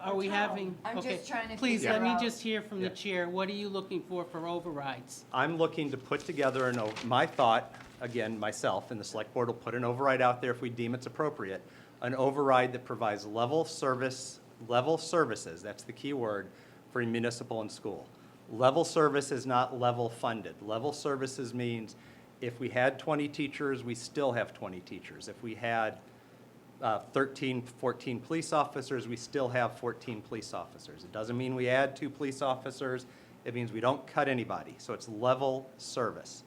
are we having? I'm okay. just trying to Please, figure let me out- just hear from the Yeah. chair. What are you looking for overrides? I'm looking to put together my thought, again, myself, and the select board will put an override out there if we deem it's appropriate, an override that provides level services, that's the key word, for municipal and school. Level service is not level funded. Level services means if we had 20 teachers, we still have 20 teachers. If we had 13, 14 police officers, we still have 14 police officers. It doesn't mean we add 2 police officers. It means we don't cut anybody. So it's level service.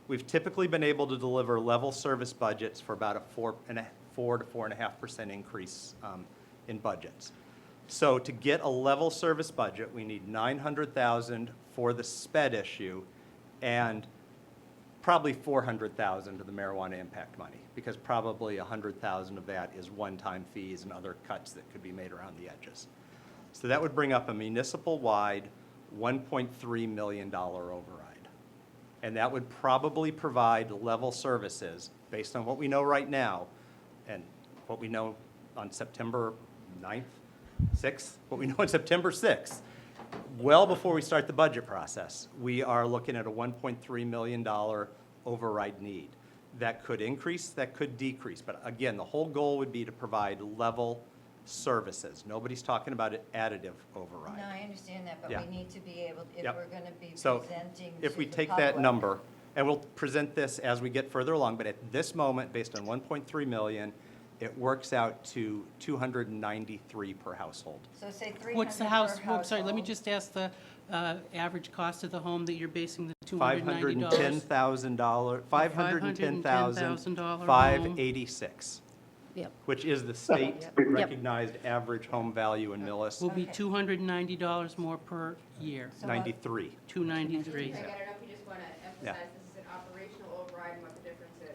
We've typically been able to deliver level service budgets for about a 4 to 4.5% increase in budgets. So to get a level service budget, we need 900,000 for the sped issue and probably 400,000 to the marijuana impact money, because probably 100,000 of that is one-time fees and other cuts that could be made around the edges. So that would bring up a municipal-wide $1.3 million override. And that would probably provide level services, based on what we know right now, and what we know on September 9th, 6th, what we know on September 6th, well before we start the budget process, we are looking at a $1.3 million override need. That could increase, that could decrease, but again, the whole goal would be to provide level services. Nobody's talking about an additive override. No, I understand that, but Yeah. we need to be able, if Yep. we're going to be So presenting if to we the take that public- number, and we'll present this as we get further along, but at this moment, based on 1.3 million it works out to 293 per household. So say 300 What's the per house, oh, sorry, let me household. just ask the average cost of the home that you're basing the $290? $510,000, $510,000, $510,000 $586, Yep. which is the state-recognized average home value in Millis, Will be $290 more per year, 93. 293. Craig, I don't know if you just want to Yeah. emphasize this is an operational override and what the difference is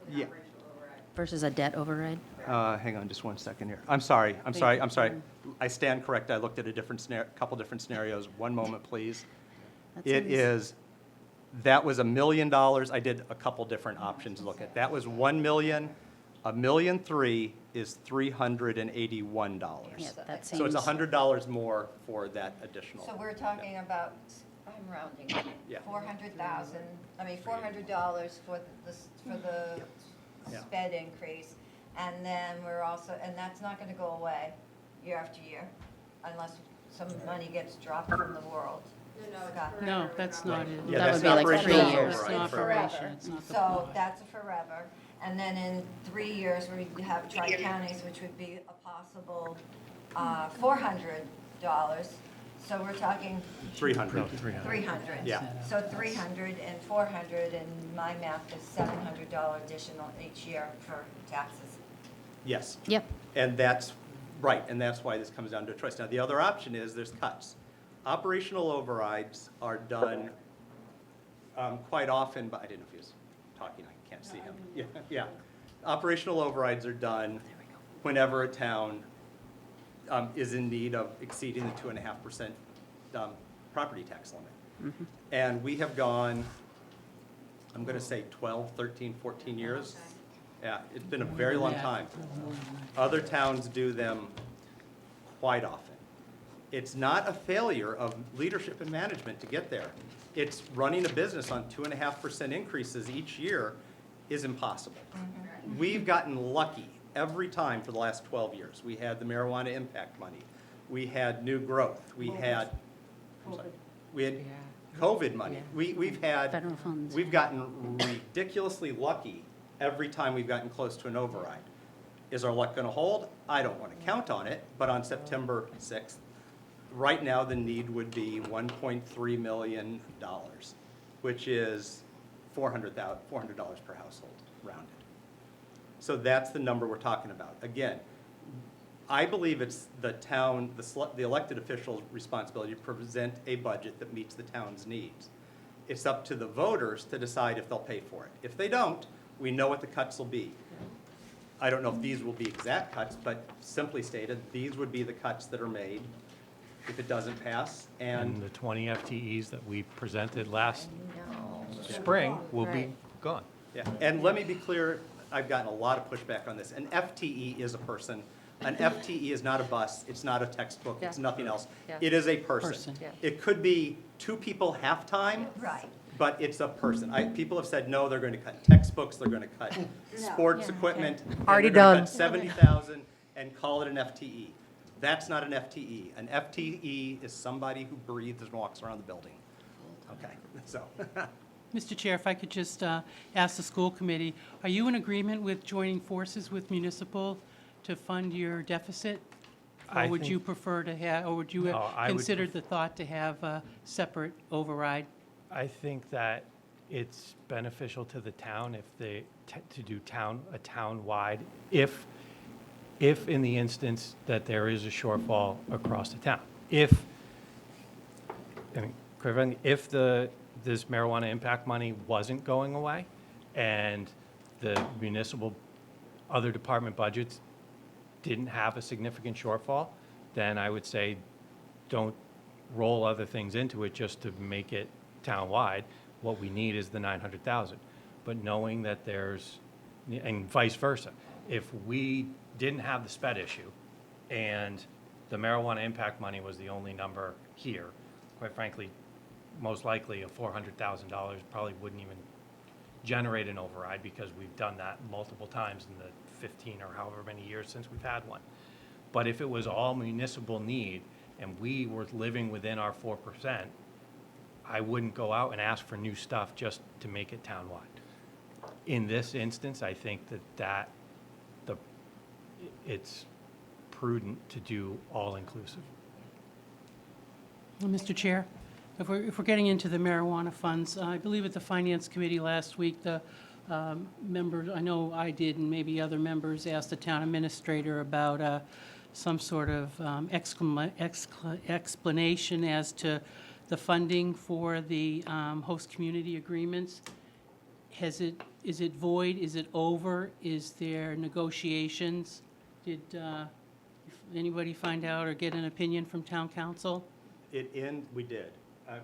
with an Yeah. operational override. Versus a debt override? Hang on just one second here. I'm sorry. I stand correct. I looked at a couple different scenarios. One moment, please. That It seems- is, that was $1 million. I did a couple different options to look at. That was 1 million. $1.3 million is $381. Yeah, that So it's seems- $100 more for that additional. So we're talking about, I'm rounding, Yeah. 400,000, $400 for the Yeah. sped increase. And then we're also, and that's not gonna go away year after year unless some money gets dropped from the world. No, it's Scott. forever. No, It's that's not not it. Yeah, That that's would be an like operational 3 years. It's override not for- operation, Forever. it's not the So flood. that's a forever. And then in 3 years, we have tri-counties, which would be a possible $400. So we're talking 300. 300. Yeah. So 300 and 400, and my math is $700 additional each year for taxes. Yes. Yep. And that's, right, and that's why this comes down to a choice. Now, the other option is there's cuts. Operational overrides are done quite often, but I didn't know if he was talking, I can't see him. Yeah, yeah. Operational overrides are done whenever a town is in need of exceeding the 2.5% property tax limit. And we have gone, I'm going to say 12, 13, 14 years. Yeah, it's been a very long time. Other towns do them quite often. It's not a failure of leadership and management to get there. It's running a business on 2.5% increases each year is impossible. We've gotten lucky every time for the last 12 years. We had the marijuana impact money. We had new growth. We had, I'm sorry, we had COVID money. We've had, Federal funds. we've gotten ridiculously lucky every time we've gotten close to an override. Is our luck going to hold? I don't want to count on it, but on September 6th, right now the need would be $1.3 million, which is $400 per household, rounded. So that's the number we're talking about. Again, I believe it's the town, the elected official's responsibility to present a budget that meets the town's needs. It's up to the voters to decide if they'll pay for it. If they don't, we know what the cuts will be. I don't know if these will be exact cuts, but simply stated, these would be the cuts that are made if it doesn't pass. And And the 20 FTEs that we presented last spring will be Right. gone. yeah, and let me be clear, I've gotten a lot of pushback on this. An FTE is a person. An FTE is not a bus, it's not a textbook, it's Yeah. nothing else. Yeah. It is a person. Person. Yeah. It could be 2 people half-time, Right. but it's a person. People have said, no, they're going to cut textbooks, they're going to cut sports equipment. and Already they're gonna done. cut 70,000 and call it an FTE. That's not an FTE. An FTE is somebody who breathes and walks around the building. Okay, so. Mr. Chair, if I could just ask the school committee, are you in agreement with joining forces with municipal to fund your deficit? I Or would you think- prefer to have, or would you No, I would consider the thought to have a separate override? I think that it's beneficial to the town if they, to do a town-wide, if in the instance that there is a shortfall across the town. If, I mean, correct me, if this marijuana impact money wasn't going away and the municipal, other department budgets didn't have a significant shortfall, then I would say don't roll other things into it just to make it town-wide. What we need is the 900,000. But knowing that there's, and vice versa, if we didn't have the sped issue and the marijuana impact money was the only number here, quite frankly, most likely a $400,000 probably wouldn't even generate an override because we've done that multiple times in the 15 or however many years since we've had one. But if it was all municipal need and we were living within our 4%, I wouldn't go out and ask for new stuff just to make it townwide. In this instance, I think that the it's prudent to do all-inclusive. Well, Mr. Chair, if we're getting into the marijuana funds, I believe at the Finance Committee last week, the members, I know I did and maybe other members asked the town administrator about some sort of explanation as to the funding for the host community agreements. Is it void? Is it over? Is there negotiations? Did anybody find out or get an opinion from town council? We did.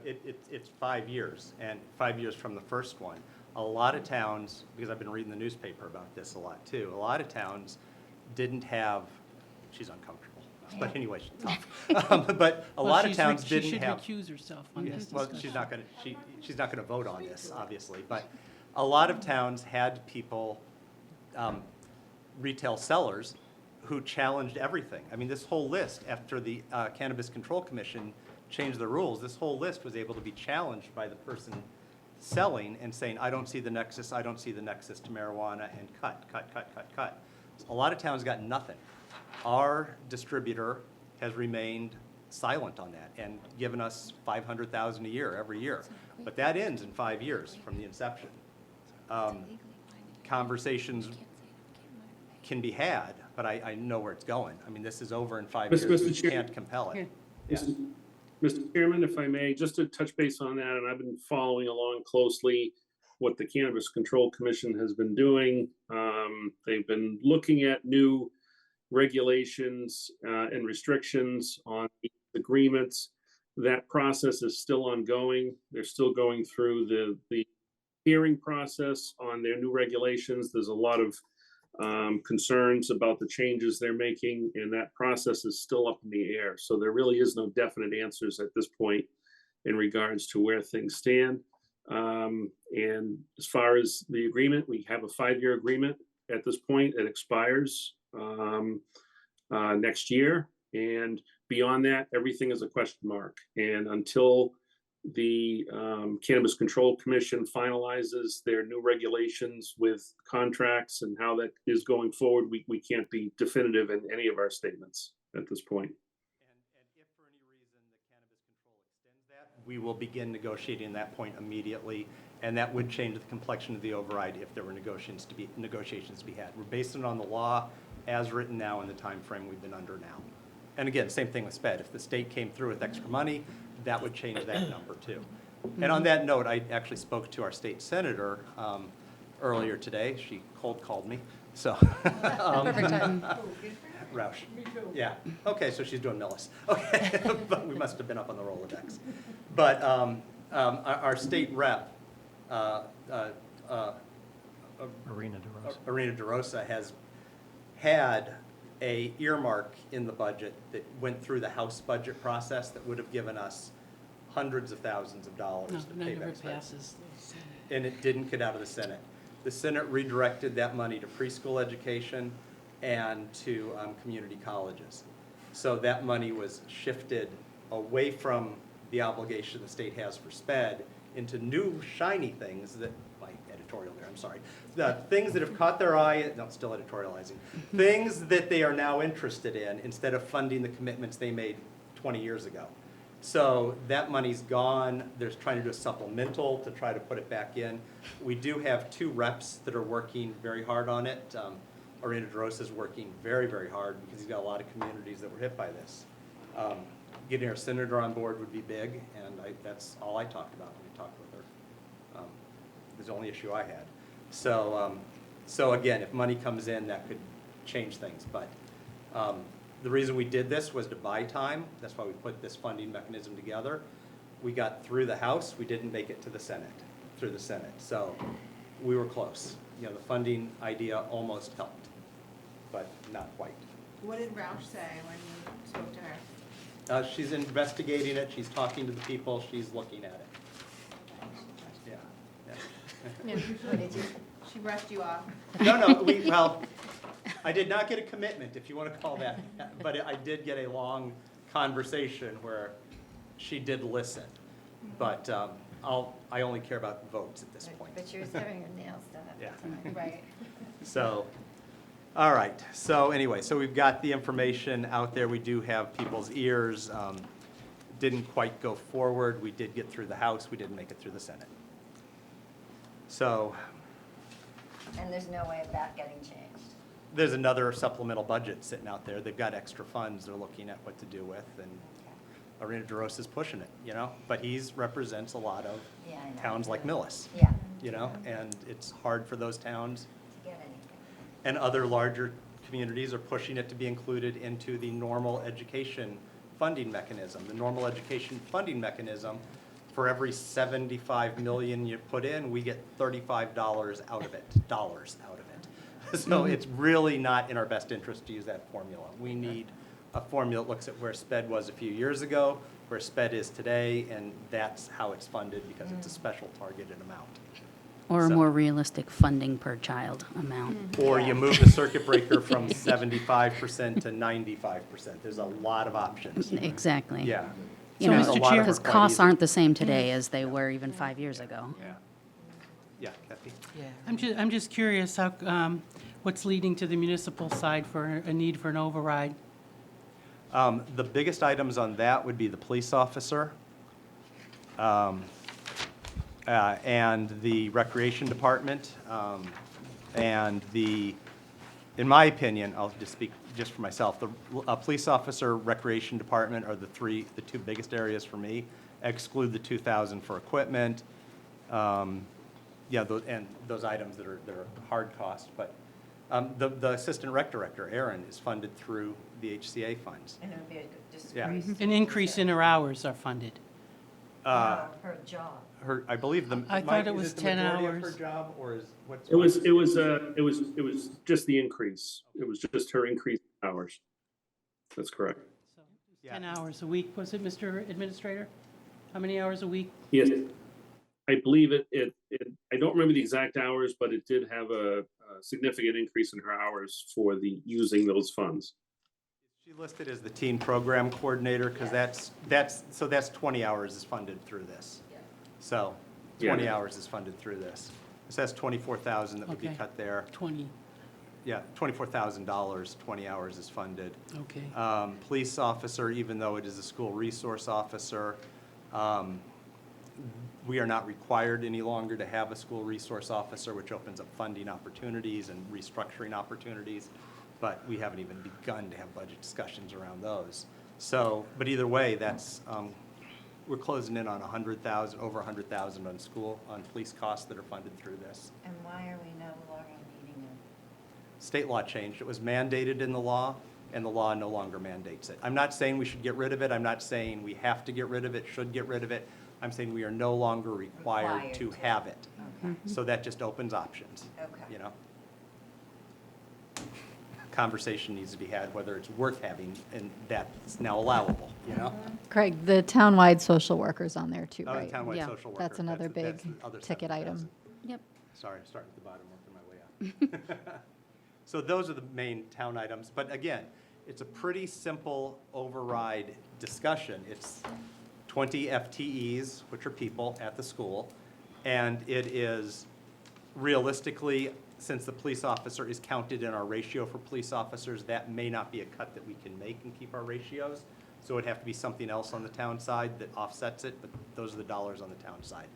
It's 5 years, and 5 years from the first one. A lot of towns, because I've been reading the newspaper about this a lot too, a lot of towns didn't have, she's uncomfortable, but anyway, she's tough. But a lot of towns didn't have. She should recuse herself on this Well, discussion. she's not gonna vote on this, obviously, but a lot of towns had people, retail sellers, who challenged everything. I mean, this whole list, after the Cannabis Control Commission changed the rules, this whole list was able to be challenged by the person selling and saying, I don't see the nexus to marijuana, and cut. A lot of towns got nothing. Our distributor has remained silent on that and given us $500,000 a year every year. But that ends in 5 years from the inception. Conversations can be had, but I know where it's going. I mean, this is over in 5 years. Mr. We Chair. can't compel it. Yeah. Mr. Chairman, if I may, just to touch base on that, and I've been following along closely what the Cannabis Control Commission has been doing. They've been looking at new regulations and restrictions on the agreements. That process is still ongoing. They're still going through the hearing process on their new regulations. There's a lot of concerns about the changes they're making, and that process is still up in the air. So there really is no definite answers at this point in regards to where things stand. And as far as the agreement, we have a 5-year agreement at this point. It expires next year. And beyond that, everything is a question mark. And until the Cannabis Control Commission finalizes their new regulations with contracts and how that is going forward, we can't be definitive in any of our statements at this point. And if for any reason the Cannabis Control extends that, we will begin negotiating that point immediately, and that would change the complexion of the override if there were negotiations to be had. We're basing it on the law as written now in the time frame we've been under now. And again, same thing with SPED. If the state came through with extra money, that would change that number too. And on that note, I actually spoke to our state senator earlier today. She cold called me, so. Perfect time. Roush. Yeah, okay, so she's doing Millis. Okay, but we must have been up on the Rolodex. But our state rep, Arena DeRosa. Arena DeRosa, has had a earmark in the budget that went through the House budget process that would have given us hundreds of thousands of dollars No, to none pay of back it SPED. passes. And it didn't get out of the Senate. The Senate redirected that money to preschool education and to community colleges. So that money was shifted away from the obligation the state has for SPED into new shiny things that, my editorial there, I'm sorry, the things that have caught their eye, no, still editorializing, things that they are now interested in instead of funding the commitments they made 20 years ago. So that money's gone. There's trying to do a supplemental to try to put it back in. We do have 2 reps that are working very hard on it. Arena DeRosa is working very, very hard because he's got a lot of communities that were hit by this. Getting our senator on board would be big, and that's all I talked about when we talked with her. It was the only issue I had. So, so again, if money comes in, that could change things. But the reason we did this was to buy time. That's why we put this funding mechanism together. We got through the House. We didn't make it to the Senate, through the Senate. So we were close. You know, the funding idea almost helped, but not quite. What did Roush say when you spoke to her? She's investigating it. She's talking to the people. She's looking at it. Yeah. She brushed you off. No, well, I did not get a commitment, if you want to call that, but I did get a long conversation where she did listen. But I only care about votes at this point. But she was having her nails done at Yeah. the time. Right. So, All right, so anyway, so we've got the information out there. We do have people's ears. Didn't quite go forward. We did get through the House. We didn't make it through the Senate. So And there's no way of that getting changed. there's another supplemental budget sitting out there. They've got extra funds they're looking at what to do with, and Arena DeRosa's pushing it, you know? But he's represents a lot of Yeah, I know. towns like Millis, Yeah, you know? And it's hard for those towns. to get anything. And other larger communities are pushing it to be included into the normal education funding mechanism. The normal education funding mechanism, for every 75 million you put in, we get $35 out of it, dollars out of it. So it's really not in our best interest to use that formula. We need a formula that looks at where SPED was a few years ago, where SPED is today, and that's how it's funded because it's a special targeted amount. Or a So- more realistic funding per child amount. Or you move the circuit breaker from 75% to 95%. There's a lot of options. Exactly. Yeah. You So, know, Mr. Chair- because costs aren't the same today as they were even 5 years ago. Yeah. Yeah, Kathy? I'm just curious how, what's leading to the municipal side for a need for an override? The biggest items on that would be the police officer, and the recreation department, and in my opinion, I'll just speak just for myself, the police officer, recreation department are the two biggest areas for me. Exclude the 2,000 for equipment, yeah, and those items that are hard cost, but the assistant rec director, Aaron, is funded through the HCA funds. And it would be a good Yeah. disgrace. An increase in her hours are funded. Her job. I believe I thought it was 10 Of hours. her job, or is, what's? It was just the increase. It was just her increased hours. That's correct. So, Yeah. 10 hours a week, was it, Mr. Administrator? How many hours a week? Yes, I believe I don't remember the exact hours, but it did have a significant increase in her hours for using those funds. She listed as the teen program coordinator, because that's 20 hours is funded through this. So, 20 Yeah. hours is funded through this. It says 24,000 that would be Okay. cut there. 20, Yeah, $24,000, 20 hours is funded. okay. Police officer, even though it is a school resource officer, we are not required any longer to have a school resource officer, which opens up funding opportunities and restructuring opportunities, but we haven't even begun to have budget discussions around those. So, but either way, that's, we're closing in on 100,000, over 100,000 on police costs that are funded through this. And why are we no longer needing it? State law changed. It was mandated in the law, and the law no longer mandates it. I'm not saying we should get rid of it. I'm not saying we have to get rid of it, should get rid of it. I'm saying we are no longer required to have it. Okay, So that just opens options, okay. you know? Conversation needs to be had whether it's worth having, and that's now allowable, you know? Craig, the townwide social worker's on there too, Oh, the right? townwide Yeah. social worker. That's another big that's the other ticket 7,000. item. Yep. Sorry, starting at the bottom, working my way up. So those are the main town items, but again, it's a pretty simple override discussion. It's 20 FTEs, which are people at the school, and it is realistically, since the police officer is counted in our ratio for police officers, that may not be a cut that we can make and keep our ratios. So it'd have to be something else on the town side that offsets it, but those are the dollars on the town side.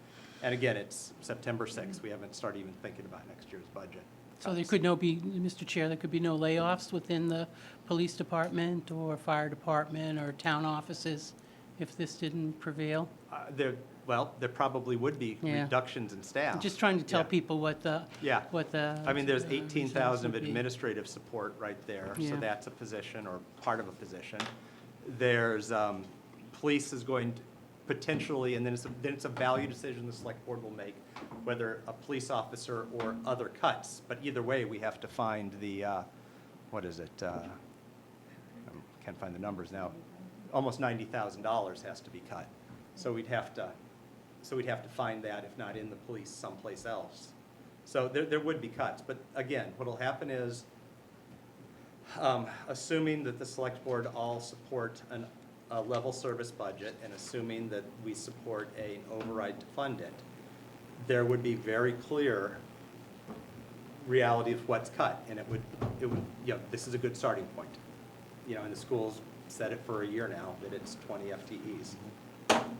And again, it's September 6th. We haven't started even thinking about next year's budget. So there could Mr. Chair, there could be no layoffs within the police department or fire department or town offices if this didn't prevail? There probably would be Yeah. reductions in staff. I'm just trying to tell Yeah. people what the, Yeah. what the. I mean, there's uh, 18,000 of results would be. administrative support right there, so Yeah. that's a position or part of a position. There's, police is going to potentially, and then it's a value decision the select board will make, whether a police officer or other cuts. But either way, we have to find the, what is it? Can't find the numbers now. Almost $90,000 has to be cut. So we'd have to find that, if not in the police, someplace else. So there would be cuts, but again, what'll happen is, assuming that the select board all support a level service budget, and assuming that we support an override to fund it, there would be very clear reality of what's cut, and it would, this is a good starting point. And the school's said it for a year now, that it's 20 FTEs.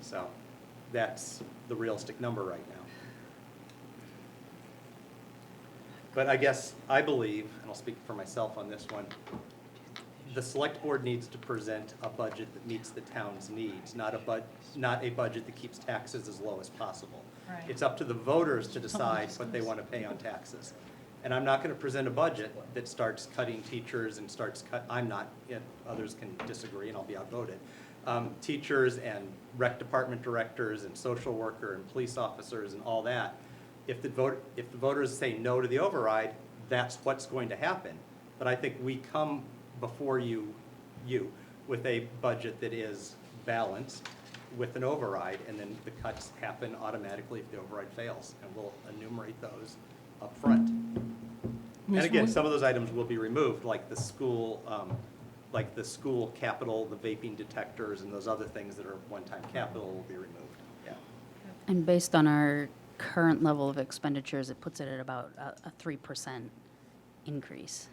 So that's the realistic number right now. But I guess, I believe, and I'll speak for myself on this one, the select board needs to present a budget that meets the town's needs, not a budget that keeps taxes as low as possible. Right. It's up to the voters to decide what they want to pay on taxes. And I'm not going to present a budget that starts cutting teachers and I'm not, others can disagree and I'll be outvoted. Teachers and rec department directors and social worker and police officers and all that. If the voters say no to the override, that's what's going to happen. But I think we come before you with a budget that is balanced with an override, and then the cuts happen automatically if the override fails, and we'll enumerate those up front. And again, some of those items will be removed, like the school capital, the vaping detectors, and those other things that are one-time capital will be removed. Yeah. And based on our current level of expenditures, it puts it at about a 3% increase.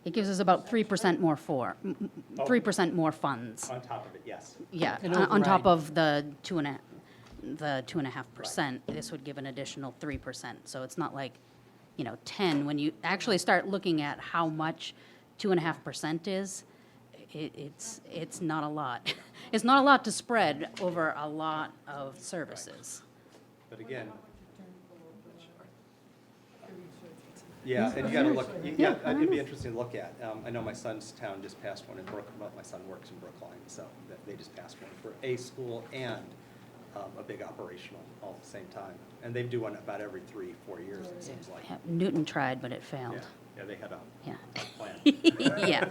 It gives us about 3% more 3% more funds. On top of it, yes. Yeah, An on top override. of the 2.5%, this would give an additional 3%. So it's not like, 10, when you actually start looking at how much 2.5% is, it's not a lot. It's not a lot to spread over a lot of services. But again. Yeah, and you gotta look, it'd be interesting to look at. I know my son's town just passed one in Brookline, well, my son works in Brookline, so they just passed one for a school and a big operational all at the same time. And they do one about every 3-4 years, it seems like. Yeah, Newton tried, but it failed. Yeah, they had a Yeah. plan. Yeah.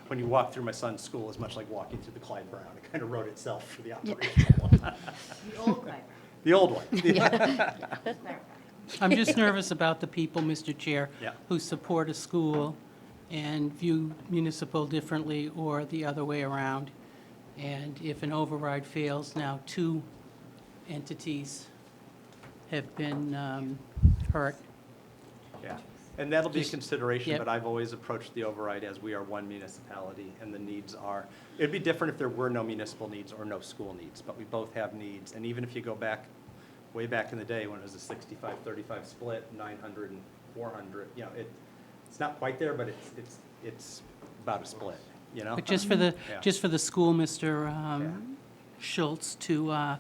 When you walk through my son's school, it's much like walking through the Clyde Brown. It kind of wrote itself for the operational one. The old Clyde. The old one. I'm just nervous about the people, Mr. Chair, Yeah. who support a school and view municipal differently or the other way around. And if an override fails, now 2 entities have been hurt. Yeah, and that'll be a Just- consideration, yep. but I've always approached the override as we are one municipality and the needs are, it'd be different if there were no municipal needs or no school needs, but we both have needs. And even if you go back, way back in the day when it was a 65-35 split, 900 and 400, it's not quite there, but it's about a split, But just for the, Yeah. just for the school, Mr. Schultz, to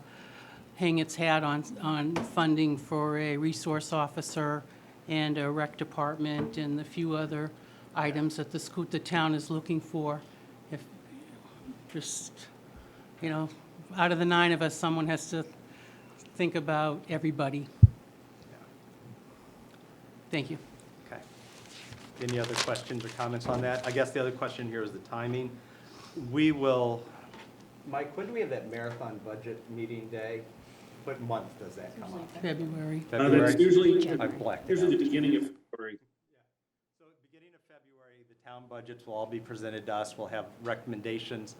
hang its hat on funding for a resource officer and a rec department and the few other items that the town is looking for. If, just, out of the 9 of us, someone has to think about everybody. Thank you. Okay. Any other questions or comments on that? I guess the other question here is the timing. We will, Mike, when do we have that marathon budget meeting day? What month does that come up? February. That's usually, I blacked it usually out. the beginning of February. So at the beginning of February, the town budgets will all be presented to us. We'll have recommendations.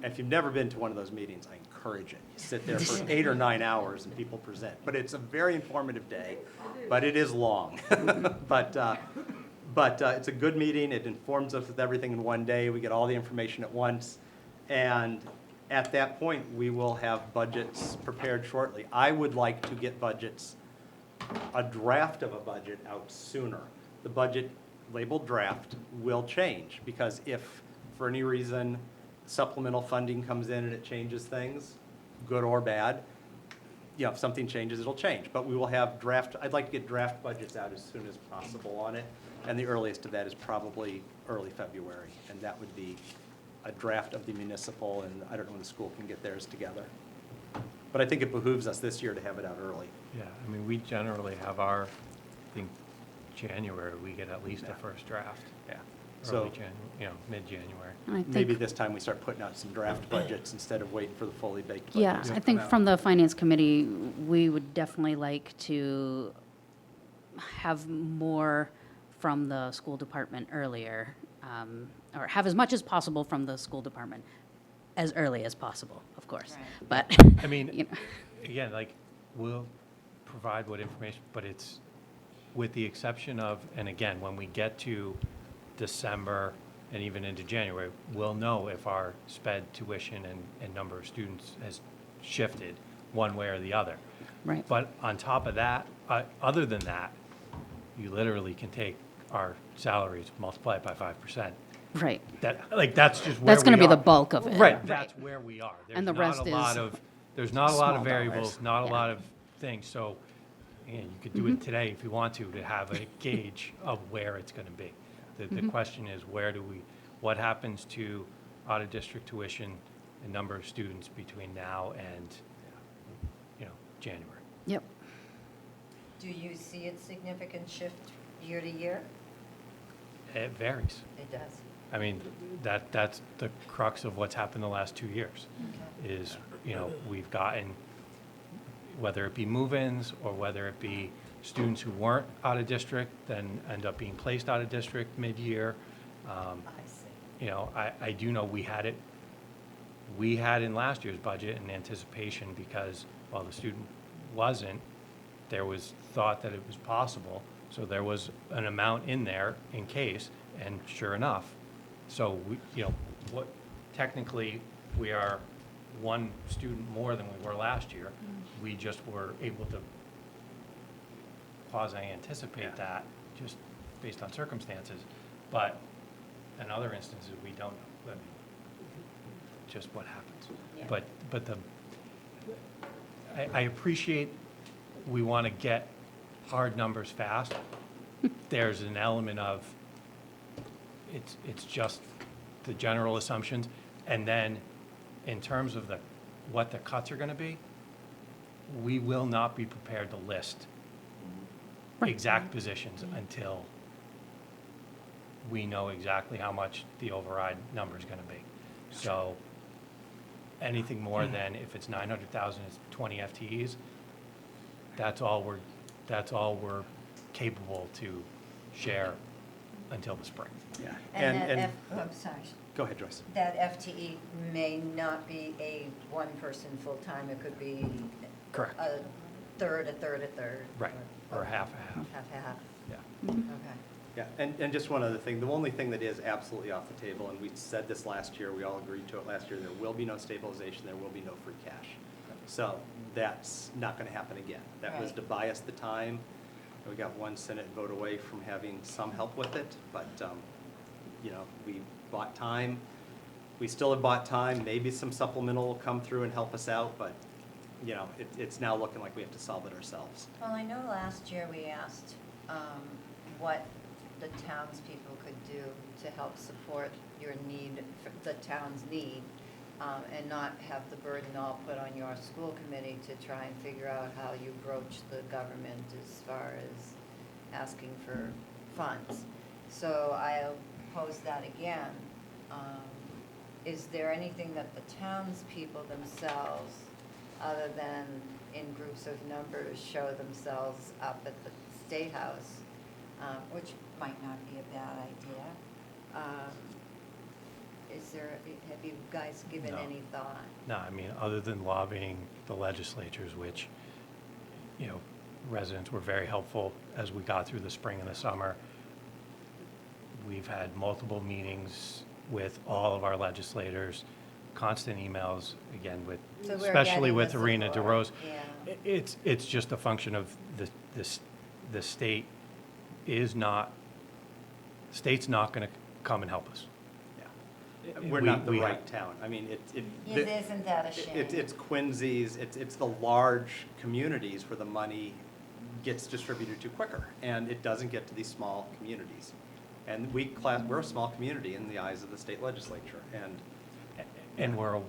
If you've never been to one of those meetings, I encourage it. You sit there for 8 or 9 hours and people present. But it's a very informative day, but it is long. But it's a good meeting. It informs us with everything in one day. We get all the information at once. And at that point, we will have budgets prepared shortly. I would like to get a draft of a budget out sooner. The budget labeled draft will change because if for any reason supplemental funding comes in and it changes things, good or bad, if something changes, it'll change. But we will have I'd like to get draft budgets out as soon as possible on it. And the earliest of that is probably early February. And that would be a draft of the municipal, and I don't know when the school can get theirs together. But I think it behooves us this year to have it out early. Yeah, I mean, we generally have I think, January, we get at least a first draft. Yeah. Early So mid-January. And I think- maybe this time we start putting out some draft budgets instead of waiting for the fully baked budgets. Yeah, to I come think out. from the Finance Committee, we would definitely like to have more from the school department earlier, or have as much as possible from the school department, as early as possible, of course. But, I mean, you know. again, we'll provide what information, but it's, with the exception of, and again, when we get to December and even into January, we'll know if our sped tuition and number of students has shifted one way or the other. Right. But on top of that, other than that, you literally can take our salaries, multiply it by 5%. Right. That's just where That's going to be we the are. bulk of it. Right, that's where we are. And the There's rest not a lot is of, there's not a lot of small variables, dollars. not a Yeah. lot of things, so, you could do it today if you want to have a gauge of where it's gonna be. The question is, what happens to out-of-district tuition and number of students between now and, January? Yep. Do you see a significant shift year to year? It varies. It does. I mean, that's the crux of what's happened the last 2 years, is, we've gotten, whether it be move-ins or whether it be students who weren't out of district, then end up being placed out of district mid-year. I see. I do know we had in last year's budget an anticipation because while the student wasn't, there was thought that it was possible. So there was an amount in there in case, and sure enough. So technically, we are one student more than we were last year. We just were able to quasi-anticipate that just based on circumstances. But in other instances, we don't know. I mean, just what happens. Yeah. But I appreciate we want to get hard numbers fast. There's an element of, it's just the general assumptions. And then in terms of what the cuts are going to be, we will not be prepared to list exact positions until we know exactly how much the override number is going to be. So anything more than, if it's 900,000, it's 20 FTEs, that's all we're capable to share until the spring. Yeah. I'm sorry. Go ahead, Joyce. That FTE may not be a one-person full-time, it could be Correct. a third, a third, a third. Right, or half. Half. Yeah. Okay. Yeah, and just one other thing, the only thing that is absolutely off the table, and we said this last year, we all agreed to it last year, there will be no stabilization, there will be no free cash. So that's not gonna happen again. That was Right. to buy us the time. We got one Senate vote away from having some help with it, but, we bought time. We still have bought time, maybe some supplemental will come through and help us out, but, it's now looking like we have to solve it ourselves. Well, I know last year we asked what the townspeople could do to help support your need, the town's need, and not have the burden all put on your school committee to try and figure out how you broach the government as far as asking for funds. So I'll pose that again. Is there anything that the townspeople themselves, other than in groups of numbers, show themselves up at the State House, which might not be a bad idea? Have you guys given No. any thought? No, I mean, other than lobbying the legislatures, which, residents were very helpful as we got through the spring and the summer. We've had multiple meetings with all of our legislators, constant emails, again, So we're especially getting with the Arena support, DeRose. yeah. It's just a function of the state state's not going to come and help us. Yeah. We're not the right town. I mean, Isn't that a shame? It's Quincy's, it's the large communities where the money gets distributed to quicker, and it doesn't get to these small communities. And we're a small community in the eyes of the state legislature, And we're,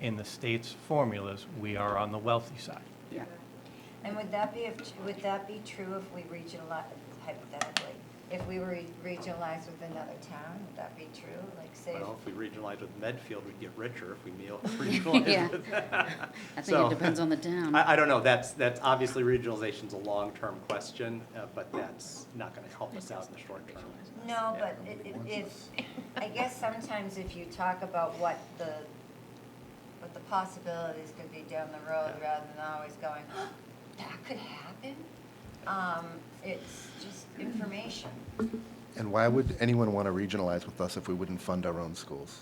in the state's formulas, we are on the wealthy side. yeah. And would that be true if we regionalize, hypothetically, if we were regionalized with another town, would that be true? Like say, Well, if we regionalize with Medfield, we'd get richer. If we regionalize Yeah. with. I think it depends on the town. I don't know, that's obviously regionalization's a long-term question, but that's not gonna help us out in the short term. no, but if, I guess sometimes if you talk about what the but the possibilities could be down the road rather than always going, "Oh, that could happen." It's just information. And why would anyone want to regionalize with us if we wouldn't fund our own schools?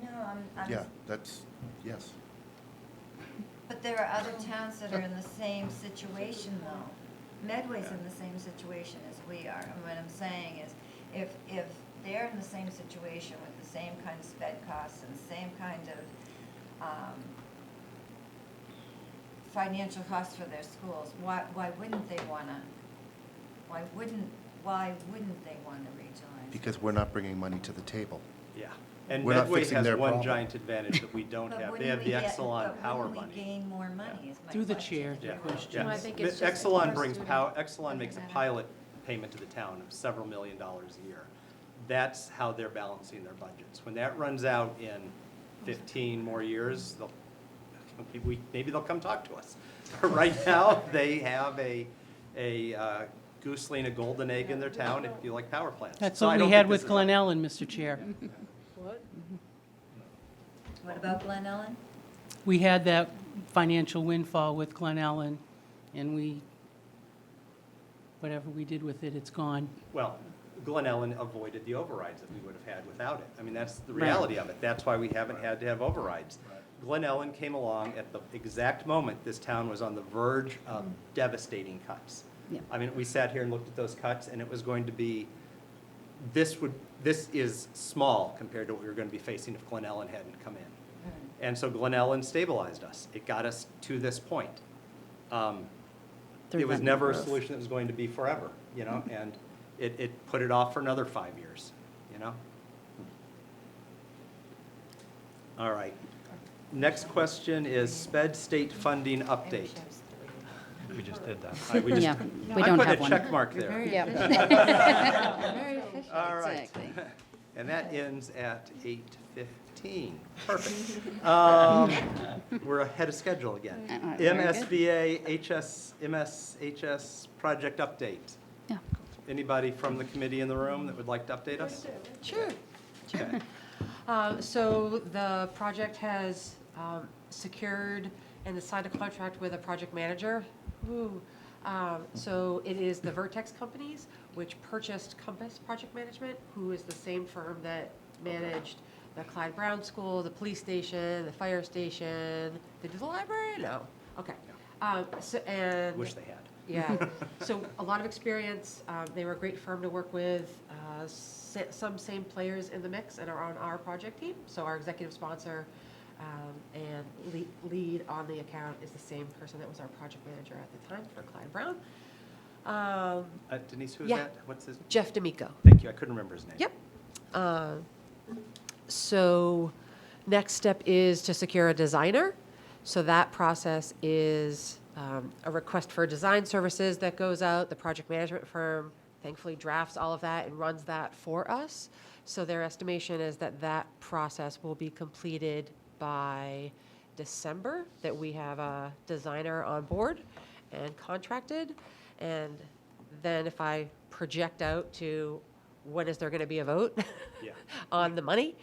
No, I'm. Yeah, that's, yes. But there are other towns that are in the same situation, though. Medway's in the same situation as we are. And what I'm saying is, if they're in the same situation with the same kind of sped costs and the same kind of financial costs for their schools, why wouldn't they wanna? Why wouldn't they wanna regionalize? Because we're not bringing money to the table. Yeah. And We're not Medway fixing has their one problem. giant advantage that we don't But have. They wouldn't have we the get- Exelon but power wouldn't money. we gain more money is my Through the question. chair, Yeah, question. yeah. Well, I think it's just Exelon per brings student. Exelon makes a pilot payment to the town of several $1 million a year. That's how they're balancing their budgets. When that runs out in 15 more years, maybe they'll come talk to us. Right now, they have a goose laying a golden egg in their town if you like power plants. That's So I what don't we had think this with is Glen Ellen, Mr. Chair. What about Glen Ellen? We had that financial windfall with Glen Ellen, and whatever we did with it, it's gone. Well, Glen Ellen avoided the overrides that we would have had without it. I mean, that's the Right. reality of it. That's why we haven't had to have overrides. Glen Ellen came along at the exact moment this town was on the verge of devastating cuts. Yeah. I mean, we sat here and looked at those cuts, and it was going to be, this is small compared to what we were going to be facing if Glen Ellen hadn't come in. And so Glen Ellen stabilized us. It got us to this point. It was never a solution that was going to be forever, you know, and it put it off for another 5 years, you know? All right. Next question is sped state funding update. We just did that. All right, we just- Yeah, we don't have I put a one. check mark there. Yeah. Very efficient. All right. Exactly. And that ends at 8:15. Perfect. We're ahead of schedule again. All right, very good. MSBA MSHS project update. Yeah. Anybody from the committee in the room that would like to update us? Sure. Okay. So the project has secured and signed a contract with a project manager. Woo. So it is the Vertex companies, which purchased Compass Project Management, who is the same firm that managed the Clyde Brown School, the police station, the fire station. They do the library? No. Okay. And Wish they had. yeah, so a lot of experience. They were a great firm to work with. Some same players in the mix and are on our project team. So our executive sponsor and lead on the account is the same person that was our project manager at the time for Clyde Brown. Denise, who's Yeah. that? What's his? Jeff D'Amico. Thank you. I couldn't remember his name. Yep. So next step is to secure a designer. So that process is a request for design services that goes out. The project management firm thankfully drafts all of that and runs that for us. So their estimation is that that process will be completed by December, that we have a designer on board and contracted. And then if I project out to when is there going to be a vote Yeah. on the money,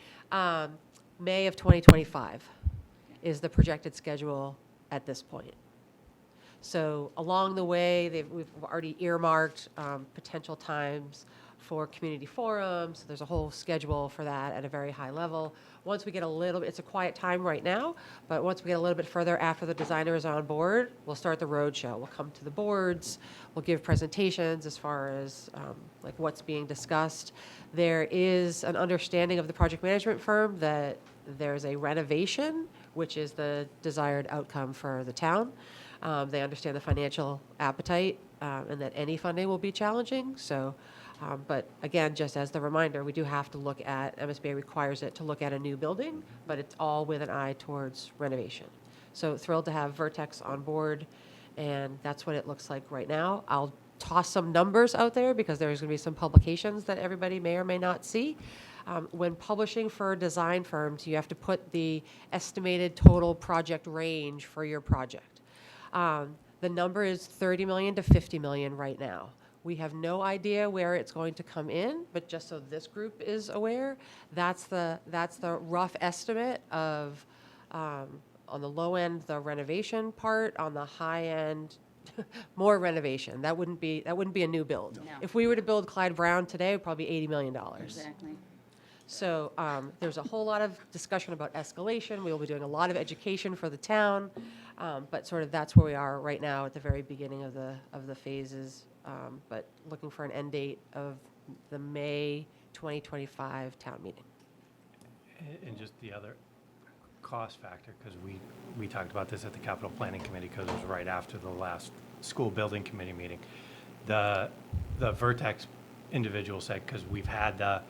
May of 2025 is the projected schedule at this point. So along the way, we've already earmarked potential times for community forums. So there's a whole schedule for that at a very high level. Once we get a little bit, it's a quiet time right now, but once we get a little bit further after the designer is on board, we'll start the road show. We'll come to the boards, we'll give presentations as far as like what's being discussed. There is an understanding of the project management firm that there's a renovation, which is the desired outcome for the town. They understand the financial appetite and that any funding will be challenging. So, but again, just as the reminder, we do have to look at, MSBA requires it to look at a new building, but it's all with an eye towards renovation. So thrilled to have Vertex on board, and that's what it looks like right now. I'll toss some numbers out there because there's going to be some publications that everybody may or may not see. When publishing for design firms, you have to put the estimated total project range for your project. The number is 30 million to 50 million right now. We have no idea where it's going to come in, but just so this group is aware, that's the rough estimate of On the low end, the renovation part, on the high end, more renovation. That wouldn't be a new build. No. If we were to build Clyde Brown today, it would probably be $80 million. Exactly. So there's a whole lot of discussion about escalation. We will be doing a lot of education for the town, but sort of that's where we are right now at the very beginning of the phases. But looking for an end date of the May 2025 town meeting. And just the other cost factor, because we talked about this at the capital planning committee, because it was right after the last school building committee meeting. The Vertex individual said, because we've had the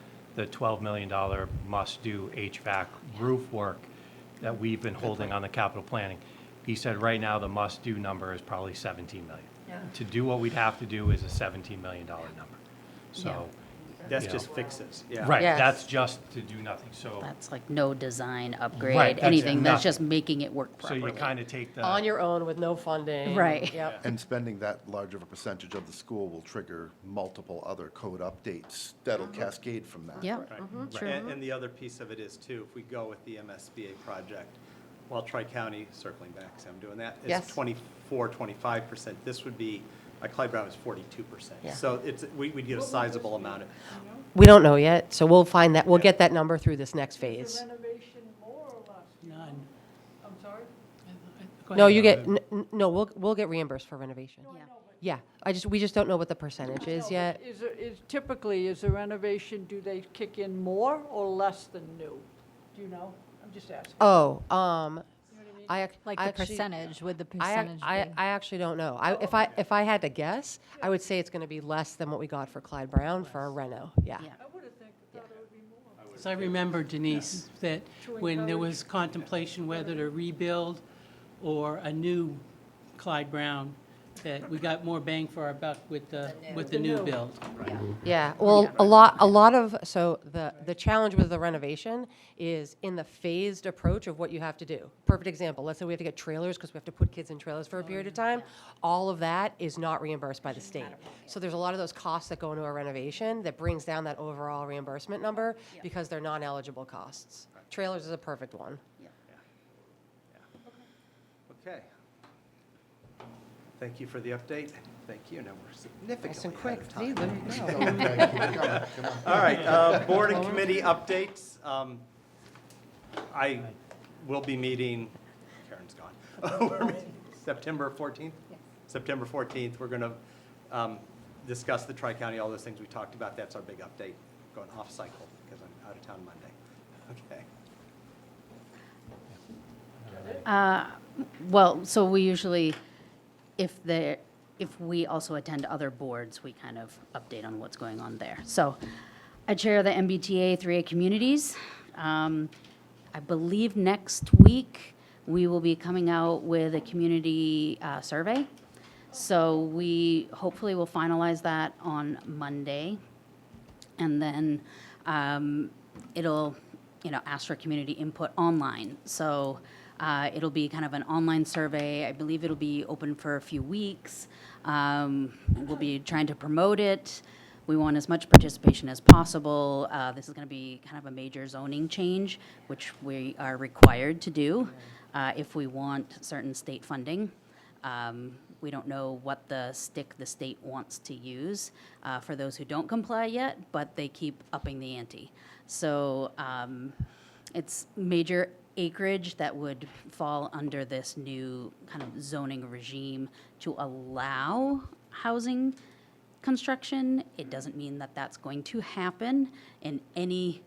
$12 million must-do HVAC roof work that we've been holding on the capital planning. He said right now the must-do number is probably 17 million. To do what we'd have to do is a $17 million number. So, That's you know. just fixes, yeah. Right, Yes. that's just to do nothing, so. That's like no design, upgrade, Right, that's anything. That's nothing. just making it work So properly. you kind of take the. On your own with no funding. Right. Yep. And spending that large of a percentage of the school will trigger multiple other code updates that'll cascade from that. Yeah, Right. true. And the other piece of it is too, if we go with the MSBA project, while Tri-County, circling back, so I'm doing that, is Yes. 25%. This would be, Clyde Brown is 42%. Yeah. So we'd get a sizable amount of, We don't know yet, so we'll find that, we'll get that number through this next Is the phase. renovation more or less? None. I'm sorry? Go No, ahead. you get, no, we'll get reimbursed for renovation. Yeah. Yeah, we just don't know what the percentage is yet. Typically, is the renovation, do they kick in more or less than new? Do you know? I'm just asking. Oh, Like I the actually- percentage, would the I, percentage I, be? I actually don't know. If I had to guess, I would say it's going to be less than what we got for Clyde Brown for a reno. Yeah. Yeah. I would have thought it would be more. 'Cause I remember, Denise, that when there was contemplation whether to rebuild or a new Clyde Brown, that we got more bang for our buck with the new build. Yeah, well, a lot of, so the challenge with the renovation is in the phased approach of what you have to do. Perfect example, let's say we have to get trailers because we have to put kids in trailers for a period of time. All of that is not reimbursed by the state. So there's a lot of those costs that go into a renovation that brings down that overall reimbursement number because they're non-eligible costs. Trailers is a perfect one. okay. Thank you for the update. Thank you. Now we're Nice and significantly quick. ahead of See, time. there you go. All right, board and committee updates. I will be meeting, Karen's gone. We're meeting September 14th? September 14th, we're going to discuss the Tri-County, all those things we talked about. That's our big update, going off cycle because I'm out of town Monday. Okay. Well, so we usually, if we also attend other boards, we kind of update on what's going on there. So I chair the MBTA 3A Communities. I believe next week, we will be coming out with a community survey. So we hopefully will finalize that on Monday. And then it'll, ask for community input online. So it'll be kind of an online survey. I believe it'll be open for a few weeks. We'll be trying to promote it. We want as much participation as possible. This is going to be kind of a major zoning change, which we are required to do if we want certain state funding. We don't know what the stick the state wants to use for those who don't comply yet, but they keep upping the ante. So it's major acreage that would fall under this new kind of zoning regime to allow housing construction. It doesn't mean that that's going to happen in any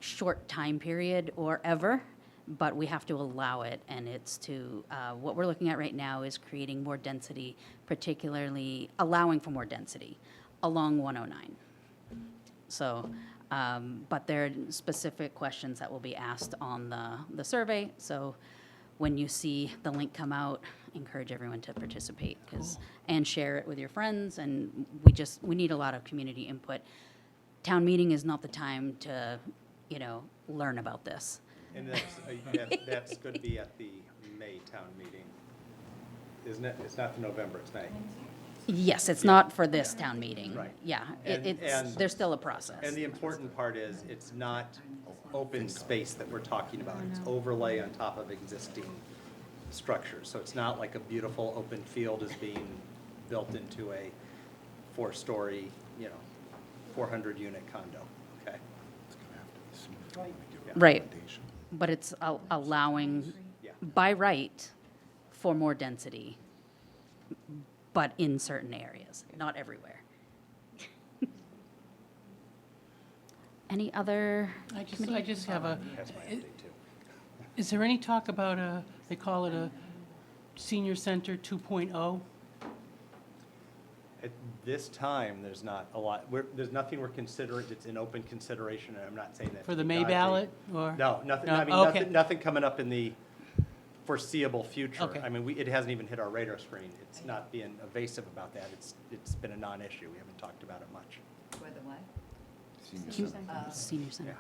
short time period or ever, but we have to allow it, and it's to, what we're looking at right now is creating more density, particularly allowing for more density along 109. So, but there are specific questions that will be asked on the survey, so when you see the link come out, encourage everyone to participate, and share it with your friends, and we need a lot of community input. Town meeting is not the time to, learn about this. And that's going to be at the May town meeting, isn't it? It's not the November, it's May. Yes, it's not for this town meeting. Right. Yeah, And- and- there's still a process. And the important part is, it's not open space that we're talking about. It's overlay on top of existing structures. So it's not like a beautiful open field is being built into a 4-story, 400-unit condo, okay? Right, but it's allowing, Yeah. by right, for more density, but in certain areas, not everywhere. Any other? I just have a, That's my update too. is there any talk about they call it a senior center 2.0? At this time, there's not a lot, there's nothing we're considering, it's in open consideration, and I'm not saying that. For to the be May dodgy. ballot, or? No, nothing, No? I mean, Okay. nothing coming up in the foreseeable future. Okay. I mean, it hasn't even hit our radar screen. It's not being evasive about that. It's been a non-issue. We haven't talked about it much. For the what? Senior center.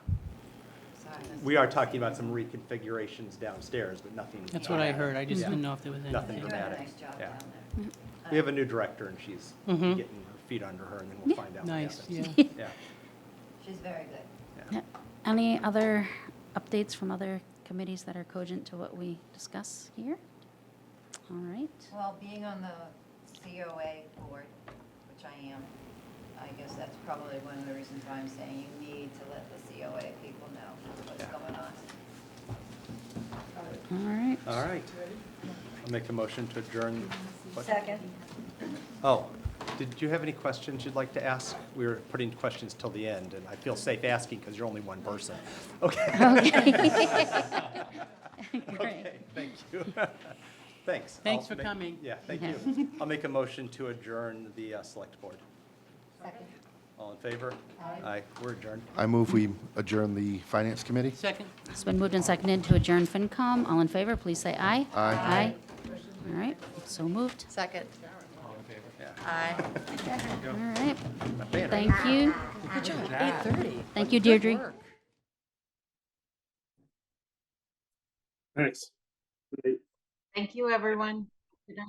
Yeah. We are talking about some reconfigurations downstairs, but nothing. That's what I heard, I just Yeah. didn't know if there was anything. Nothing dramatic. Yeah. We have a new director, and she's Mhm. getting her feet under her, and then we'll find out what Nice, happens. yeah. Yeah. She's very good. Yeah. Any other updates from other committees that are cogent to what we discuss here? All right. Well, being on the COA board, which I am, I guess that's probably one of the reasons why I'm saying you need to let the COA people know what's going on. All right. All right. I'll make a motion to adjourn. What? Second. Oh, did you have any questions you'd like to ask? We were putting questions till the end, and I feel safe asking because you're only one person. Okay. Great. Okay, thank you. Thanks. Thanks I'll for make- coming. Yeah, thank you. I'll make a motion to adjourn the select board. Second. All in favor? Aye. We're adjourned. I move we adjourn the finance committee. Second? It's been moved and seconded to adjourn FinCom. All in favor, please say aye. Aye. Aye. All right, so moved. Second. Yeah. Aye. All right, Not bad, right? thank you. Good job, 8:30. Thank you, Deirdre. Good work. Thanks. Thank you, everyone. Good night.